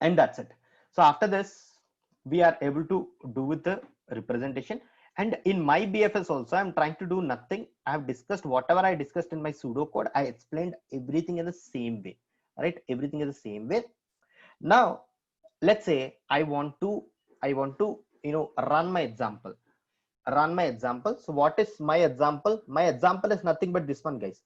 And that's it. So after this, we are able to do with the representation. And in my BFS also, I'm trying to do nothing. I have discussed whatever I discussed in my pseudocode. I explained everything in the same way, right? Everything is the same way. Now let's say I want to run my example. So what is my example? My example is nothing but this one, guys.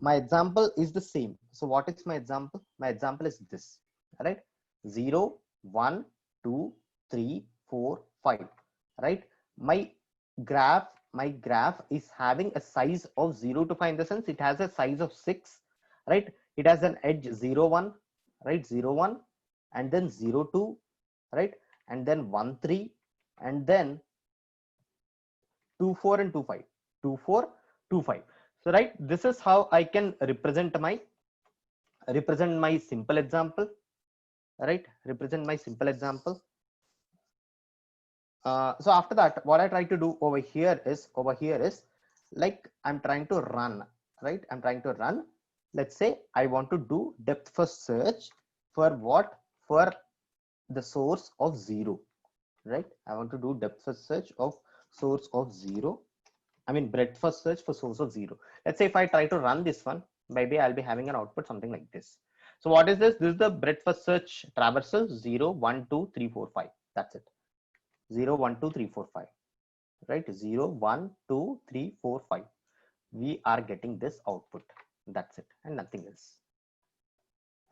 My example is the same. So what is my example? My example is this, right? 0 1 2 3 4 5, right? My graph is having a size of 0 to 5, in the sense it has a size of 6, right? It has an edge 0 1, right? 0 1, and then 0 2, right? And then 1 3, and then 2 4 and 2 5, 2 4 2 5. So right, this is how I can represent my simple example, right? Represent my simple example. So after that, what I try to do over here is like I'm trying to run, right? I'm trying to run. Let's say I want to do depth first search for what? For the source of 0, right? I want to do depth first search of source of 0. I mean breadth first search for source of 0. Let's say if I try to run this one, maybe I'll be having an output something like this. So what is this? This is the breadth first search traversal 0 1 2 3 4 5. That's it. 0 1 2 3 4 5, right? 0 1 2 3 4 5. We are getting this output. That's it, and nothing else,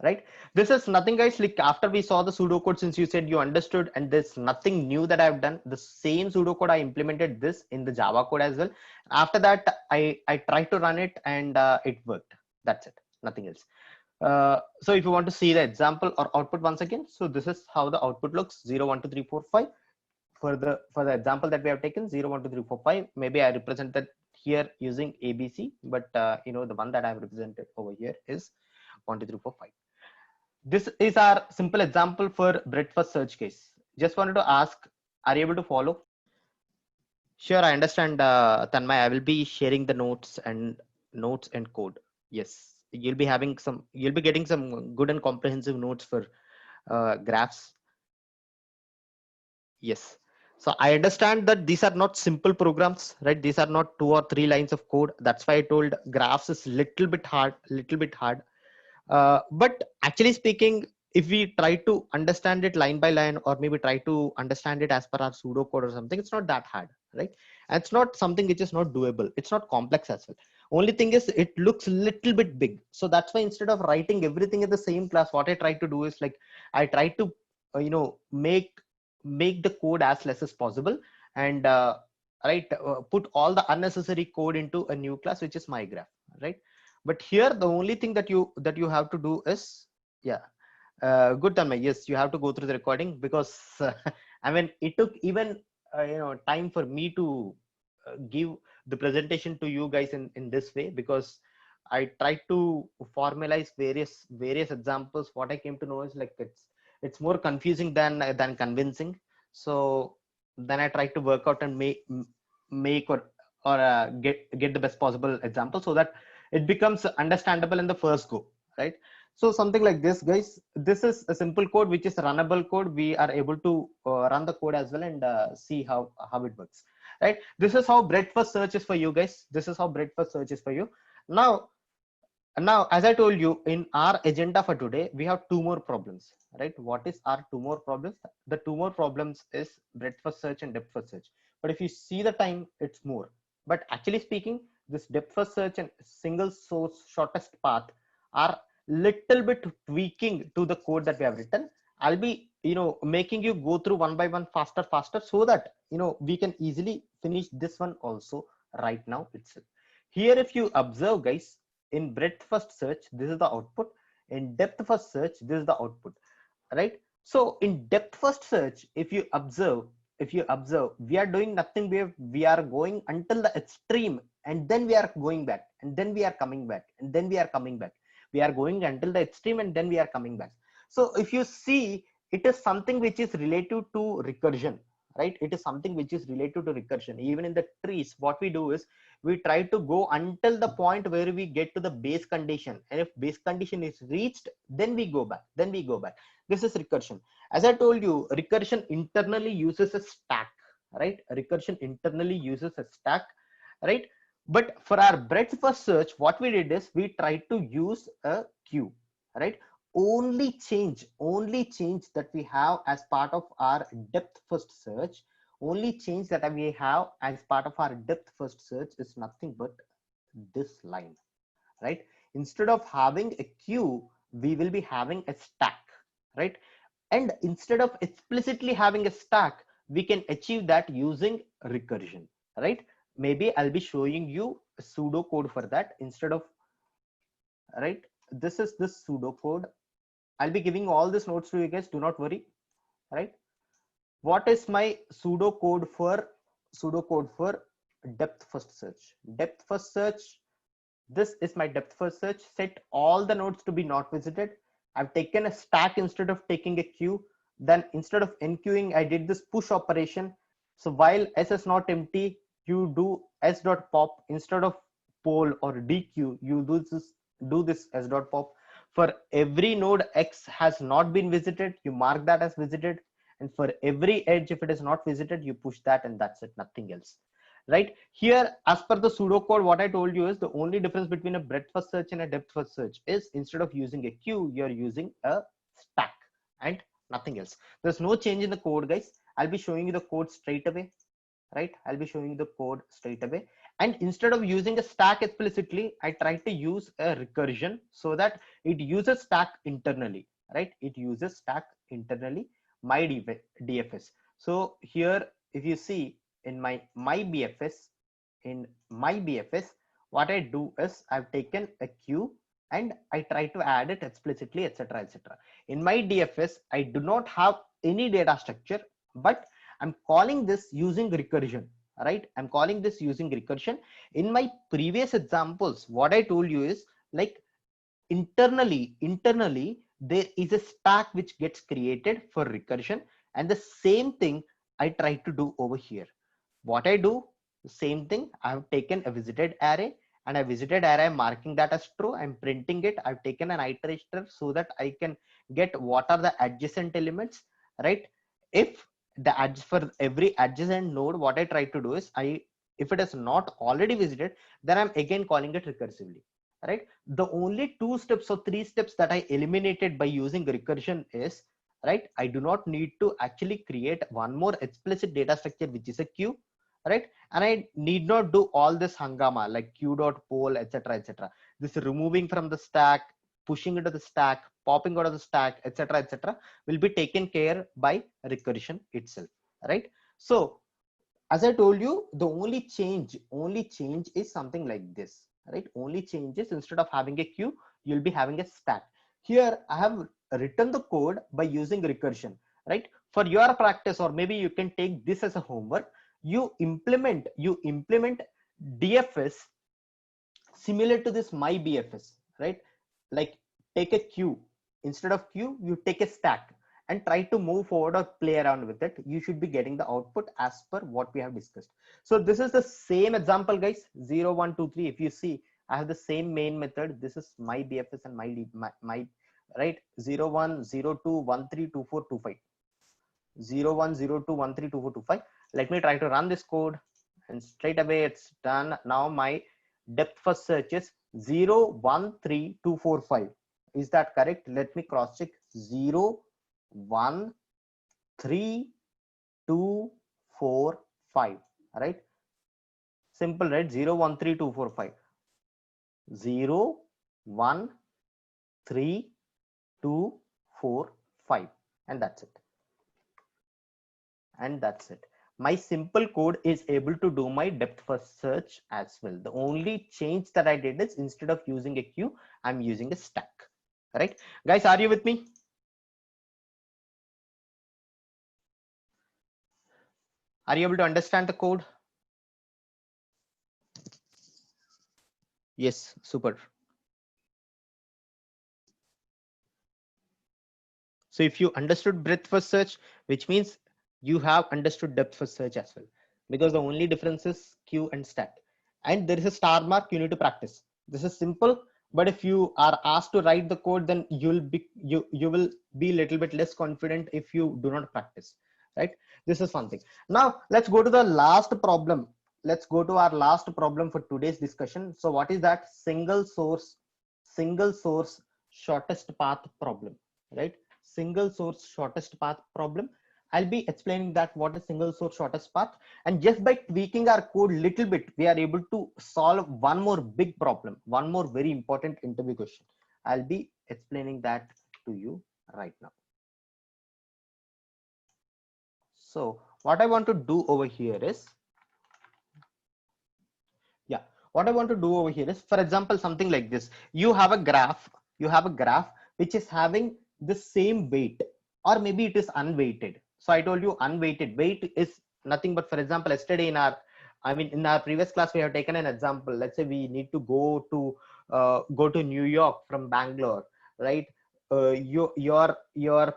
right? This is nothing, guys. Like after we saw the pseudocode, since you said you understood, and there's nothing new that I've done. The same pseudocode I implemented this in the Java code as well. After that, I tried to run it, and it worked. That's it, nothing else. So if you want to see the example or output once again, so this is how the output looks: 0 1 2 3 4 5. For the example that we have taken, 0 1 2 3 4 5, maybe I represented here using ABC, but the one that I have represented over here is 1 2 3 4 5. This is our simple example for breadth first search case. Just wanted to ask, are you able to follow? Sure, I understand, Tanmay. I will be sharing the notes and code. Yes, you'll be getting some good and comprehensive notes for graphs. Yes. So I understand that these are not simple programs, right? These are not 2 or 3 lines of code. That's why I told graphs is little bit hard, but actually speaking, if we try to understand it line by line, or maybe try to understand it as per our pseudocode or something, it's not that hard, right? And it's not something which is not doable. It's not complex as well. Only thing is it looks little bit big. So that's why instead of writing everything in the same class, what I try to do is like I try to make the code as less as possible, and put all the unnecessary code into a new class, which is my graph, right? But here the only thing that you have to do is, yeah, good, Tanmay. Yes, you have to go through the recording, because I mean it took even time for me to give the presentation to you guys in this way, because I tried to formalize various examples. What I came to know is like it's more confusing than convincing. So then I tried to work out and make or get the best possible example, so that it becomes understandable in the first go, right? So something like this, guys. This is a simple code which is runnable code. We are able to run the code as well, and see how it works, right? This is how breadth first search is for you, guys. This is how breadth first search is for you. Now, as I told you, in our agenda for today, we have 2 more problems, right? What is our 2 more problems? The 2 more problems is breadth first search and depth first search. But if you see the time, it's more. But actually speaking, this depth first search and single source shortest path are little bit tweaking to the code that we have written. I'll be, making you go through one by one faster, so that, we can easily finish this one also right now itself. Here, if you observe, guys, in breadth first search, this is the output. In depth first search, this is the output, right? So in depth first search, if you observe, we are doing nothing. We are going until the extreme, and then we are going back, and then we are coming back, and then we are coming back. We are going until the extreme, and then we are coming back. So if you see, it is something which is related to recursion, right? It is something which is related to recursion. Even in the trees, what we do is we try to go until the point where we get to the base condition, and if base condition is reached, then we go back, this is recursion. As I told you, recursion internally uses a stack, right? Recursion internally uses a stack, right? But for our breadth first search, what we did is we tried to use a queue, right? Only change that we have as part of our depth first search, only change that we have as part of our depth first search is nothing but this line, right? Instead of having a queue, we will be having a stack, right? And instead of explicitly having a stack, we can achieve that using recursion, right? Maybe I'll be showing you a pseudo code for that. Instead of, right, this is this pseudo code. I'll be giving all these notes to you guys, do not worry, right? What is my pseudo code for depth first search. Depth first search. This is my depth first search. Set all the nodes to be not visited. I've taken a stack instead of taking a queue. Then instead of enqueuing, I did this push operation. So while s is not empty, you do s dot pop instead of poll or dequeue. You do this s dot pop. For every node x has not been visited, you mark that as visited. And for every edge, if it is not visited, you push that, and that's it, nothing else. Right here, as per the pseudocode, what I told you is the only difference between a breadth first search and a depth first search is instead of using a queue, you're using a stack and nothing else. There's no change in the code, guys. I'll be showing you the code straight away. Right, I'll be showing you the code straight away. And instead of using a stack explicitly, I try to use a recursion so that it uses stack internally. Right, it uses stack internally, my DFS. So here, if you see in my BFS, what I do is I've taken a queue and I try to add it explicitly, etc., etc. In my DFS, I do not have any data structure, but I'm calling this using recursion. Right, I'm calling this using recursion. In my previous examples, what I told you is like internally there is a stack which gets created for recursion, and the same thing I try to do over here. What I do, the same thing. I have taken a visited array, and a visited array, I'm marking that as true. I'm printing it. I've taken an iterator so that I can get what are the adjacent elements. Right, if the edge for every adjacent node, what I try to do is if it is not already visited, then I'm again calling it recursively. Right, the only 2 steps or 3 steps that I eliminated by using recursion is, right, I do not need to actually create one more explicit data structure, which is a queue. Right, and I need not do all this hangama like queue dot poll, etc., etc. This removing from the stack, pushing into the stack, popping out of the stack, etc., etc., will be taken care by recursion itself. Right, so as I told you, the only change is something like this. Right, only changes, instead of having a queue, you'll be having a stack. Here I have written the code by using recursion. Right, for your practice, or maybe you can take this as a homework, you implement DFS similar to this my BFS. Right, like take a queue, instead of queue you take a stack and try to move forward or play around with it. You should be getting the output as per what we have discussed. So this is the same example, guys. 0 1 2 3. If you see, I have the same main method. This is my BFS and my right, 0 1 0 2 1 3 2 4 2 5. 0 1 0 2 1 3 2 4 2 5. Let me try to run this code, and straight away it's done. Now my depth first search is 0 1 3 2 4 5. Is that correct? Let me cross check. 0 1 3 2 4 5. Right, simple, right? 0 1 3 2 4 5. 0 1 3 2 4 5, and that's it. And that's it. My simple code is able to do my depth first search as well. The only change that I did is, instead of using a queue, I'm using a stack. Right, guys, are you with me? Are you able to understand the code? Yes, super. So if you understood breadth first search, which means you have understood depth first search as well, because the only difference is queue and stack. And there is a star mark, you need to practice. This is simple, but if you are asked to write the code, then you will be a little bit less confident if you do not practice. Right, this is one thing. Now let's go to the last problem. Let's go to our last problem for today's discussion. So what is that? Single source shortest path problem. Right, single source shortest path problem. I'll be explaining that what is single source shortest path, and just by tweaking our code little bit, we are able to solve one more big problem, one more very important interview question. I'll be explaining that to you right now. So what I want to do over here is, what I want to do over here is, for example, something like this. You have a graph which is having the same weight, or maybe it is unweighted. So I told you unweighted. Weight is nothing but, for example, yesterday in our I mean, in our previous class, we have taken an example. Let's say we need to go to New York from Bangalore, right? Your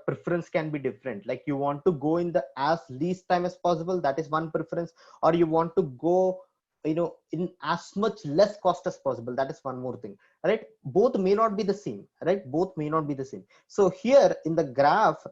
preference can be different. Like you want to go in the as least time as possible. That is one preference, or you want to go, in as much less cost as possible. That is one more thing, right? Both may not be the same, right? Both may not be the same. So here in the graph,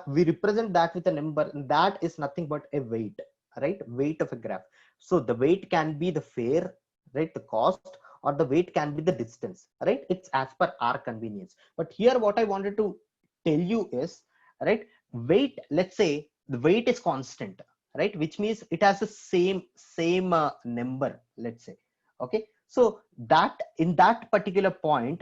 we represent that with a number, and that is nothing but a weight, right? Weight of a graph. So the weight can be the fare, right? The cost, or the weight can be the distance, right? It's as per our convenience. But here what I wanted to tell you is, right, weight, let's say the weight is constant, right? Which means it has the same number, let's say. Okay. So that in that particular point,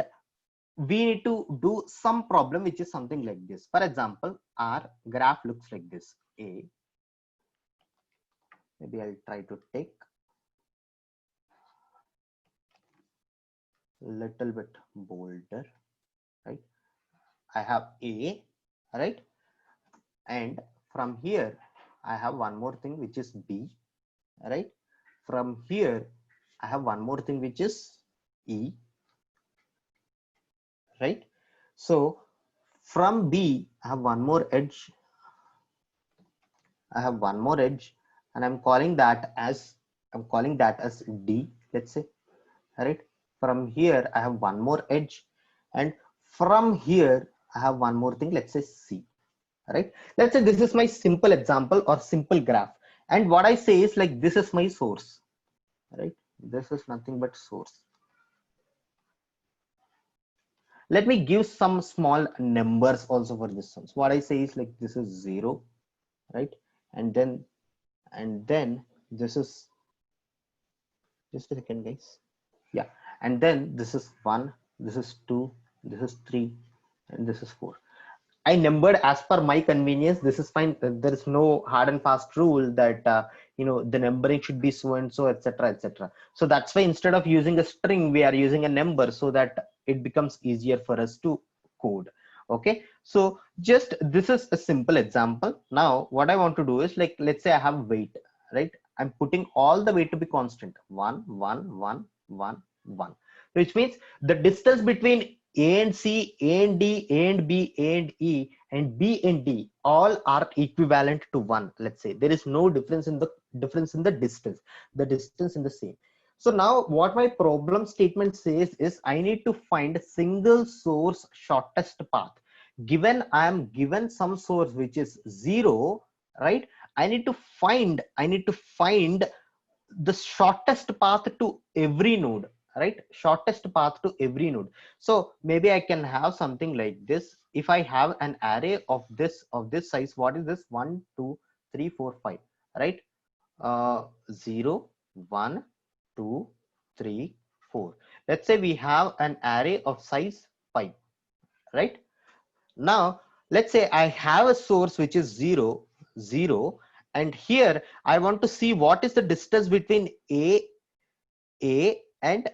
we need to do some problem, which is something like this. For example, our graph looks like this. Maybe I'll try to take a little bit bolder, right? I have A, right? And from here, I have one more thing, which is B, right? From here, I have one more thing, which is E, right? So from B, I have one more edge. And I'm calling that as D, let's say, right? From here, I have one more edge, and from here, I have one more thing, let's say C, right? Let's say this is my simple example or simple graph, and what I say is like, this is my source, right? This is nothing but source. Let me give some small numbers also for this one. So what I say is like, this is 0, right? And then this is, just a second guys, yeah, and then this is 1, this is 2, this is 3, and this is 4. I numbered as per my convenience. This is fine. There is no hard and fast rule that the numbering should be so and so, etc., etc. So that's why instead of using a string, we are using a number, so that it becomes easier for us to code. Okay, so just this is a simple example. Now what I want to do is, like, let's say I have weight, right? I'm putting all the weight to be constant, 1 1 1 1 1, which means the distance between A and C, A and D, A and B, A and E, and B and D all are equivalent to 1. Let's say there is no difference in the distance. The distance in the same. So now what my problem statement says is, I need to find single source shortest path. Given I am given some source which is 0, right? I need to find the shortest path to every node, right? Shortest path to every node. So maybe I can have something like this. If I have an array of this size, what is this? 1 2 3 4 5, right? 0 1 2 3 4. Let's say we have an array of size 5, right? Now let's say I have a source which is 0 0, and here I want to see what is the distance between a and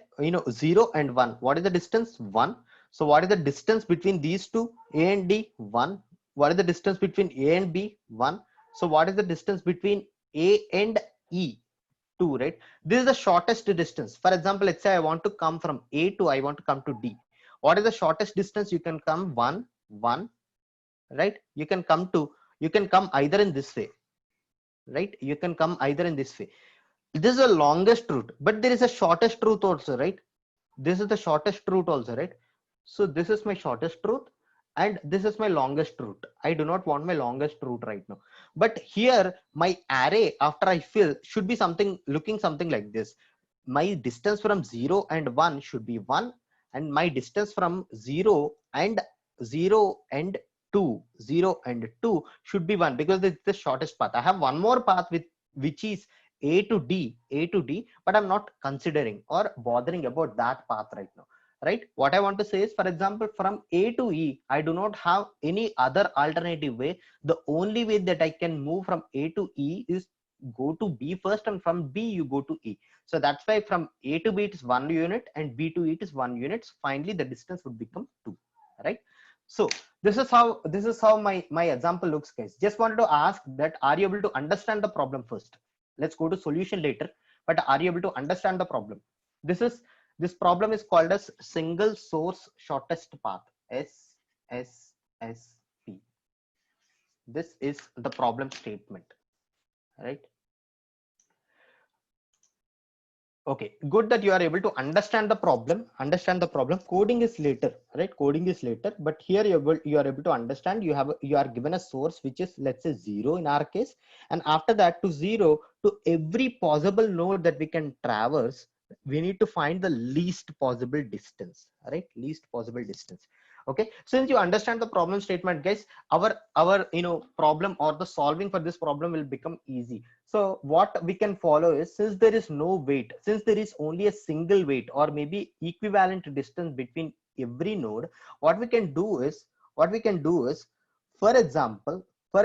0 and 1. What is the distance? 1. So what is the distance between these two, A and D? 1. What is the distance between A and B? 1. So what is the distance between A and E? 2, right? This is the shortest distance. For example, let's say I want to come from A to I want to come to D. What is the shortest distance? You can come 1 1, right? You can come either in this way, right? You can come either in this way. This is the longest route, but there is a shortest route also, right? This is the shortest route also, right? So this is my shortest route, and this is my longest route. I do not want my longest route right now, but here my array after I fill should be looking something like this. My distance from 0 and 1 should be 1, and my distance from 0 and 2 should be 1, because it's the shortest path. I have one more path which is A to D, but I'm not considering or bothering about that path right now, right? What I want to say is, for example, from A to E, I do not have any other alternative way. The only way that I can move from A to E is go to B first, and from B you go to E. So that's why from A to B it is 1 unit, and B to E it is 1 unit. So finally the distance would become 2, right? So this is how my example looks, guys. Just wanted to ask that, are you able to understand the problem first? let's go to solution later, but are you able to understand the problem? This problem is called as single source shortest path, SSSP. This is the problem statement, right? Okay, good that you are able to understand the problem. Coding is later, right? Coding is later, but here you are able to understand. You are given a source which is, let's say, 0 in our case, and after that, to 0, to every possible node that we can traverse, we need to find the least possible distance, right? Least possible distance. Okay, since you understand the problem statement, guys, our problem, or the solving for this problem, will become easy. So what we can follow is, since there is no weight, since there is only a single weight or maybe equivalent distance between every node, what we can do is, for example, for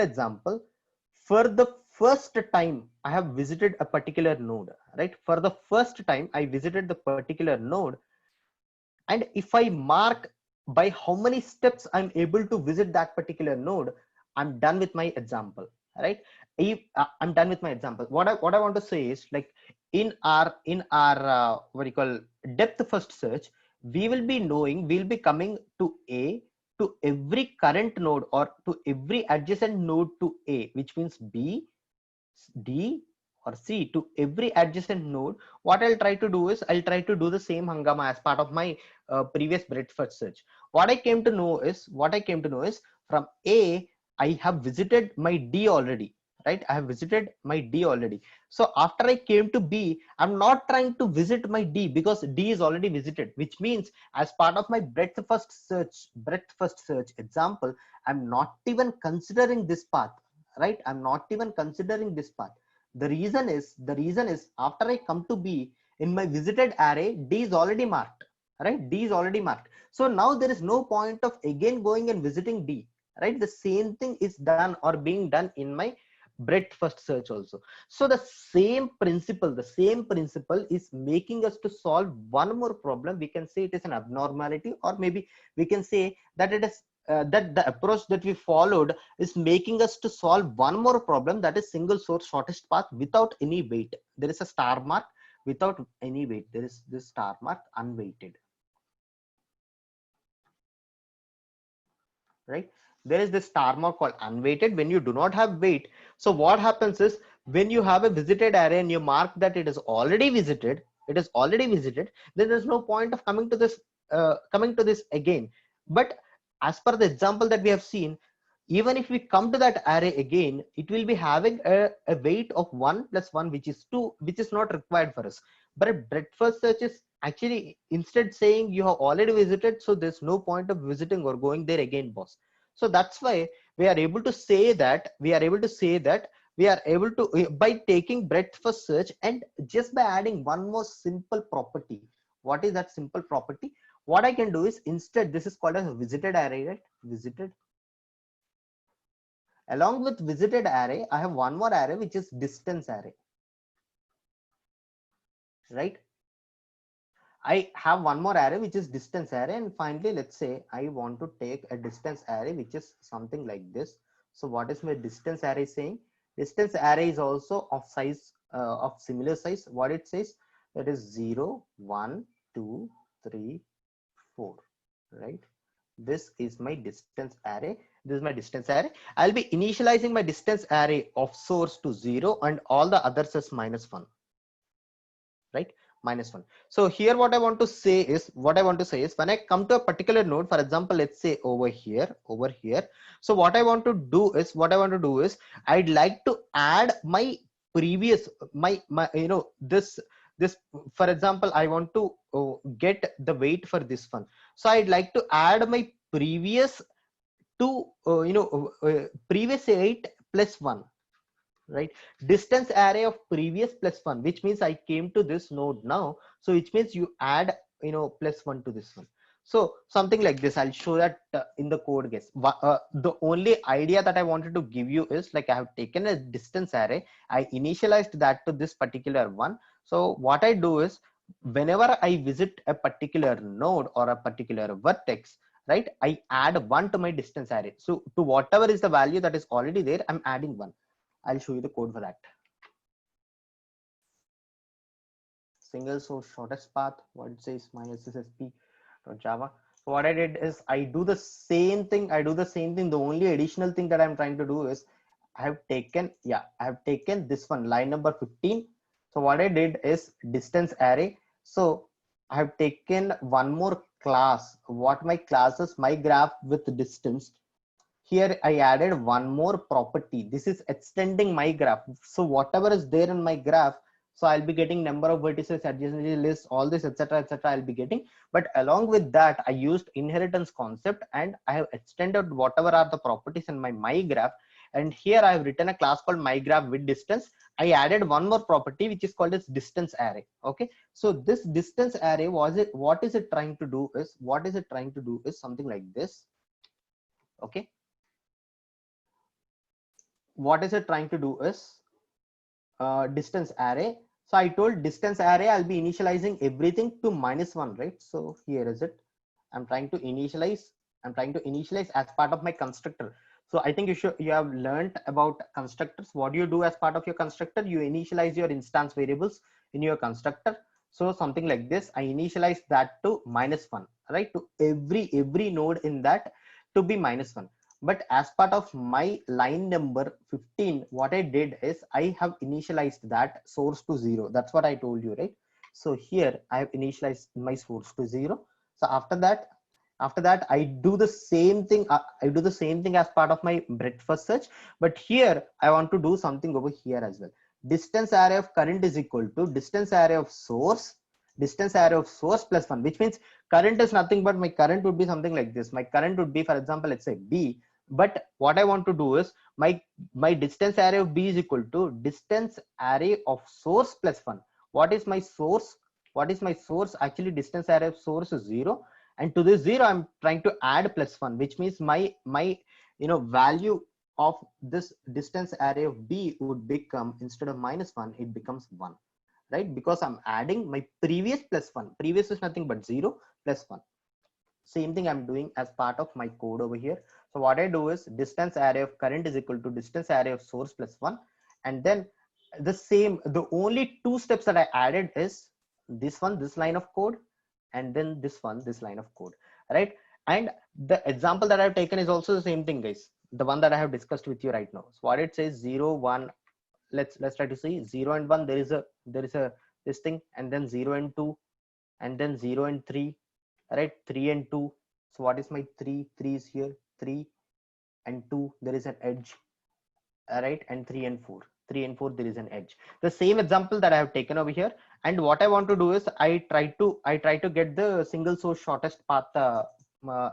the first time I have visited a particular node, right? For the first time I visited the particular node, and if I mark by how many steps I'm able to visit that particular node, I'm done with my example, right? If I'm done with my example, what I want to say is, like, in our what do you call, depth first search, we'll be coming to A, to every current node, or to every adjacent node to A, which means B, D, or C, to every adjacent node. What I'll try to do is, I'll try to do the same hangama as part of my previous breadth first search. What I came to know is, from A, I have visited my D already, right? I have visited my D already. So after I came to B, I'm not trying to visit my D because D is already visited, which means as part of my breadth first search example, I'm not even considering this path, right? I'm not even considering this path. The reason is after I come to B, in my visited array, D is already marked, right? D is already marked. So now there is no point of again going and visiting D, right? The same thing is done or being done in my breadth first search also. So the same principle is making us to solve one more problem. We can say it is an abnormality, or maybe we can say that it is that the approach that we followed is making us to solve one more problem, that is single source shortest path without any weight. There is a star mark without any weight. There is this star mark unweighted, right? There is this star mark called unweighted when you do not have weight. So what happens is, when you have a visited array and you mark that it is already visited, then there's no point of coming to this again. But as per the example that we have seen, even if we come to that array again, it will be having a weight of 1 plus 1, which is 2, which is not required for us. But a breadth first search is actually instead saying you have already visited, so there's no point of visiting or going there again, boss. So that's why we are able to say that we are able to, by taking breadth first search and just by adding one more simple property. What is that simple property? What I can do is, instead, this is called as a visited array, right? Visited. Along with visited array, I have one more array, which is distance array, right? I have one more array, which is distance array. And finally, let's say I want to take a distance array, which is something like this. So what is my distance array saying? Distance array is also of size, of similar size. What it says, that is 0, 1, 2, 3, 4, right? This is my distance array. I'll be initializing my distance array of source to 0 and all the others as -1, right? -1. So here what I want to say is, when I come to a particular node, for example, let's say over here. So what I want to do is, I'd like to add my previous, this, for example, I want to get the weight for this one. So I'd like to add my previous to previous 8 plus 1, right? Distance array of previous plus 1, which means I came to this node now, so which means you add plus 1 to this one. So something like this, I'll show that in the code, guys. The only idea that I wanted to give you is, like, I have taken a distance array, I initialized that to this particular one. So what I do is, whenever I visit a particular node or a particular vertex, right, I add 1 to my distance array. So to whatever is the value that is already there, I'm adding 1. I'll show you the code for that. single source shortest path. What it says minus ssp.java. So what I did is I do the same thing. The only additional thing that I'm trying to do is I have taken this one, line number 15. So what I did is distance array. So I have taken one more class. What my class is, my graph with distance. Here I added one more property. This is extending my graph. So whatever is there in my graph, so I'll be getting number of vertices, adjacency list, all this, etc., I'll be getting. But along with that, I used inheritance concept and I have extended whatever are the properties in my graph. And here I have written a class called my graph with distance. I added one more property which is called as distance array. Okay. So this distance array what is it trying to do is something like this. Okay. What is it trying to do is distance array. So I told distance array I'll be initializing everything to -1, right? So here is it. I'm trying to initialize as part of my constructor. So I think you have learned about constructors. What do you do as part of your constructor? You initialize your instance variables in your constructor. So something like this, I initialize that to -1, right? To every node in that to be -1. But as part of my line number 15, what I did is I have initialized that source to 0. That's what I told you, right? So here I have initialized my source to 0. So after that I do the same thing. As part of my breadth first search. But here I want to do something over here as well. Distance array of current is equal to distance array of source plus 1, which means current is nothing but my current would be something like this. My current would be, for example, let's say B. But what I want to do is my distance array of B is equal to distance array of source plus 1. What is my source? Actually, distance array of source is 0, and to this 0 I'm trying to add plus 1, which means my value of this distance array of B would become, instead of -1, it becomes 1, right? Because I'm adding my previous plus 1. Previous is nothing but 0 plus 1. Same thing I'm doing as part of my code over here. So what I do is distance array of current is equal to distance array of source plus 1. And then the only two steps that I added is this line of code, and then this line of code, right? And the example that I've taken is also the same thing, guys. The one that I have discussed with you right now. So what it says 0, 1, let's try to see 0 and 1. There is a this thing, and then 0 and 2, and then 0 and 3, right? 3 and 2. So what is my 3 is here, 3 and 2, there is an edge, right? And 3 and 4 there is an edge. The same example that I have taken over here. And what I want to do is I try to get the single source shortest path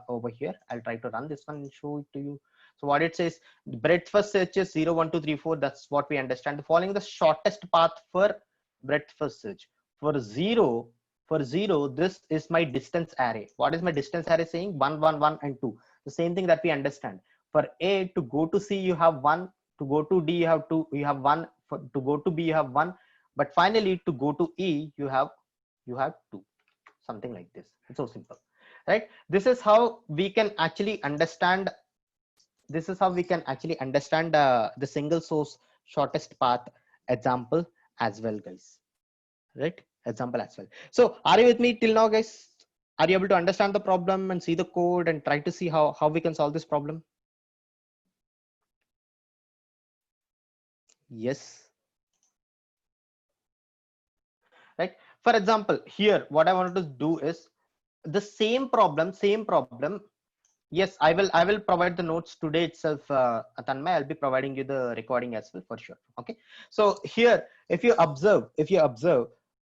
over here. I'll try to run this one and show it to you. So what it says, breadth first search is 0, 1, 2, 3, 4. That's what we understand. Following the shortest path for breadth first search. For zero, this is my distance array. What is my distance array saying? 1, 1, 1, and 2. The same thing that we understand. For A to go to C, you have 1. To go to D, you have 2. You have 1. To go to B, you have 1. But finally, to go to E, you have 2. Something like this. It's so simple, right? This is how we can actually understand. The single source shortest path example as well, guys. Right? Example as well. So are you with me till now, guys? Are you able to understand the problem and see the code and try to see how we can solve this problem? Yes. Right. For example, here what I wanted to do is the same problem. Yes, I will provide the notes today itself, Tanmay. I'll be providing you the recording as well for sure. Okay. So here, if you observe,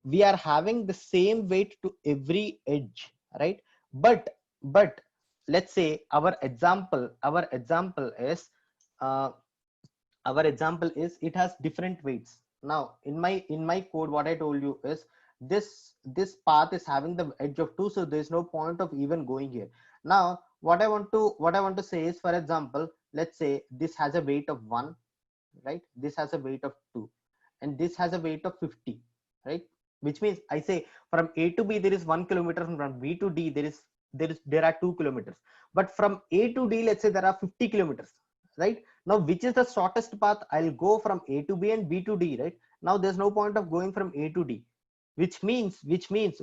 we are having the same weight to every edge, right? But let's say our example is it has different weights. Now in my code, what I told you is this path is having the edge of 2, so there's no point of even going here. Now what I want to say is, for example, let's say this has a weight of 1, right? This has a weight of 2, and this has a weight of 50, right? Which means I say from A to B there is 1 kilometer, from B to D there are 2 kilometers, but from A to D, let's say there are 50 kilometers, right? Now which is the shortest path? I'll go from A to B and B to D, right? Now there's no point of going from A to D. which means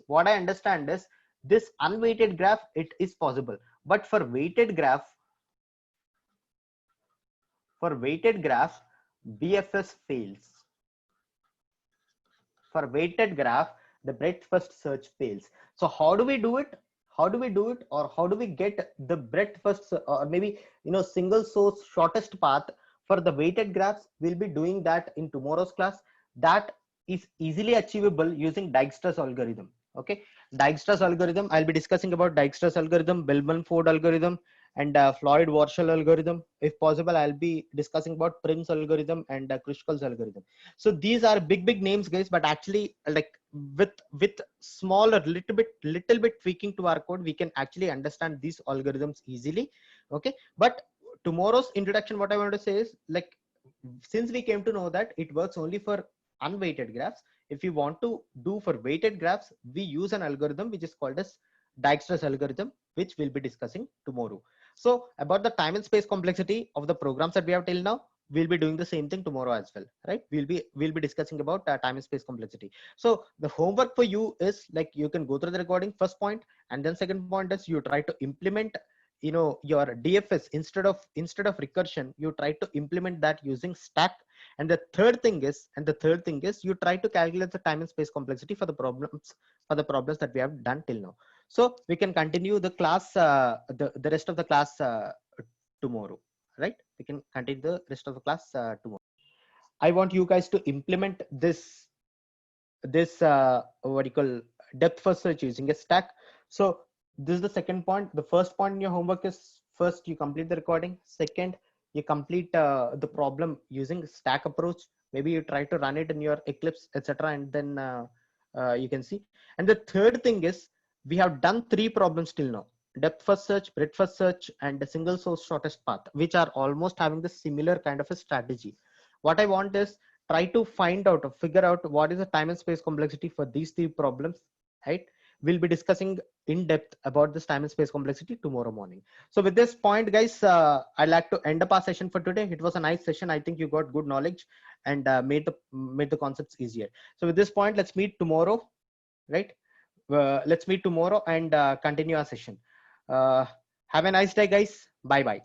what I understand is this unweighted graph, it is possible, but for weighted graph, BFS fails. For weighted graph, the breadth first search fails. So how do we do it? Or how do we get the breadth first, or maybe, single source shortest path for the weighted graphs? We'll be doing that in tomorrow's class. That is easily achievable using Dijkstra's algorithm. Okay, Dijkstra's algorithm, I'll be discussing about Dijkstra's algorithm, Bellman-Ford algorithm, and Floyd-Warshall algorithm. If possible, I'll be discussing about Prim's algorithm and Kruskal's algorithm. So these are big names, guys, but actually, like, with smaller little bit tweaking to our code, we can actually understand these algorithms easily. Okay, but tomorrow's introduction, what I want to say is, like, since we came to know that it works only for unweighted graphs, if you want to do for weighted graphs, we use an algorithm which is called as Dijkstra's algorithm, which we'll be discussing tomorrow. So about the time and space complexity of the programs that we have till now, we'll be doing the same thing tomorrow as well, right? We'll be discussing about time and space complexity. So the homework for you is, like, you can go through the recording, first point, and then second point is you try to implement, your DFS instead of recursion. You try to implement that using stack. And the third thing is you try to calculate the time and space complexity for the problems that we have done till now. So we can continue the class, the rest of the class tomorrow, right? We can continue the rest of the class tomorrow. I want you guys to implement this what you call depth first search using a stack. So this is the second point. The first point in your homework is, first you complete the recording. Second, you complete the problem using stack approach. Maybe you try to run it in your Eclipse, etc., and then you can see. And the third thing is, we have done 3 problems till now: depth first search, breadth first search, and a single source shortest path, which are almost having the similar kind of a strategy. What I want is, try to find out or figure out what is the time and space complexity for these 3 problems, right? We'll be discussing in depth about this time and space complexity tomorrow morning. So with this point, guys, I'd like to end up our session for today. It was a nice session. I think you got good knowledge and made the concepts easier. So with this point, let's meet tomorrow, right? Let's meet tomorrow and continue our session. Have a nice day, guys. Bye bye.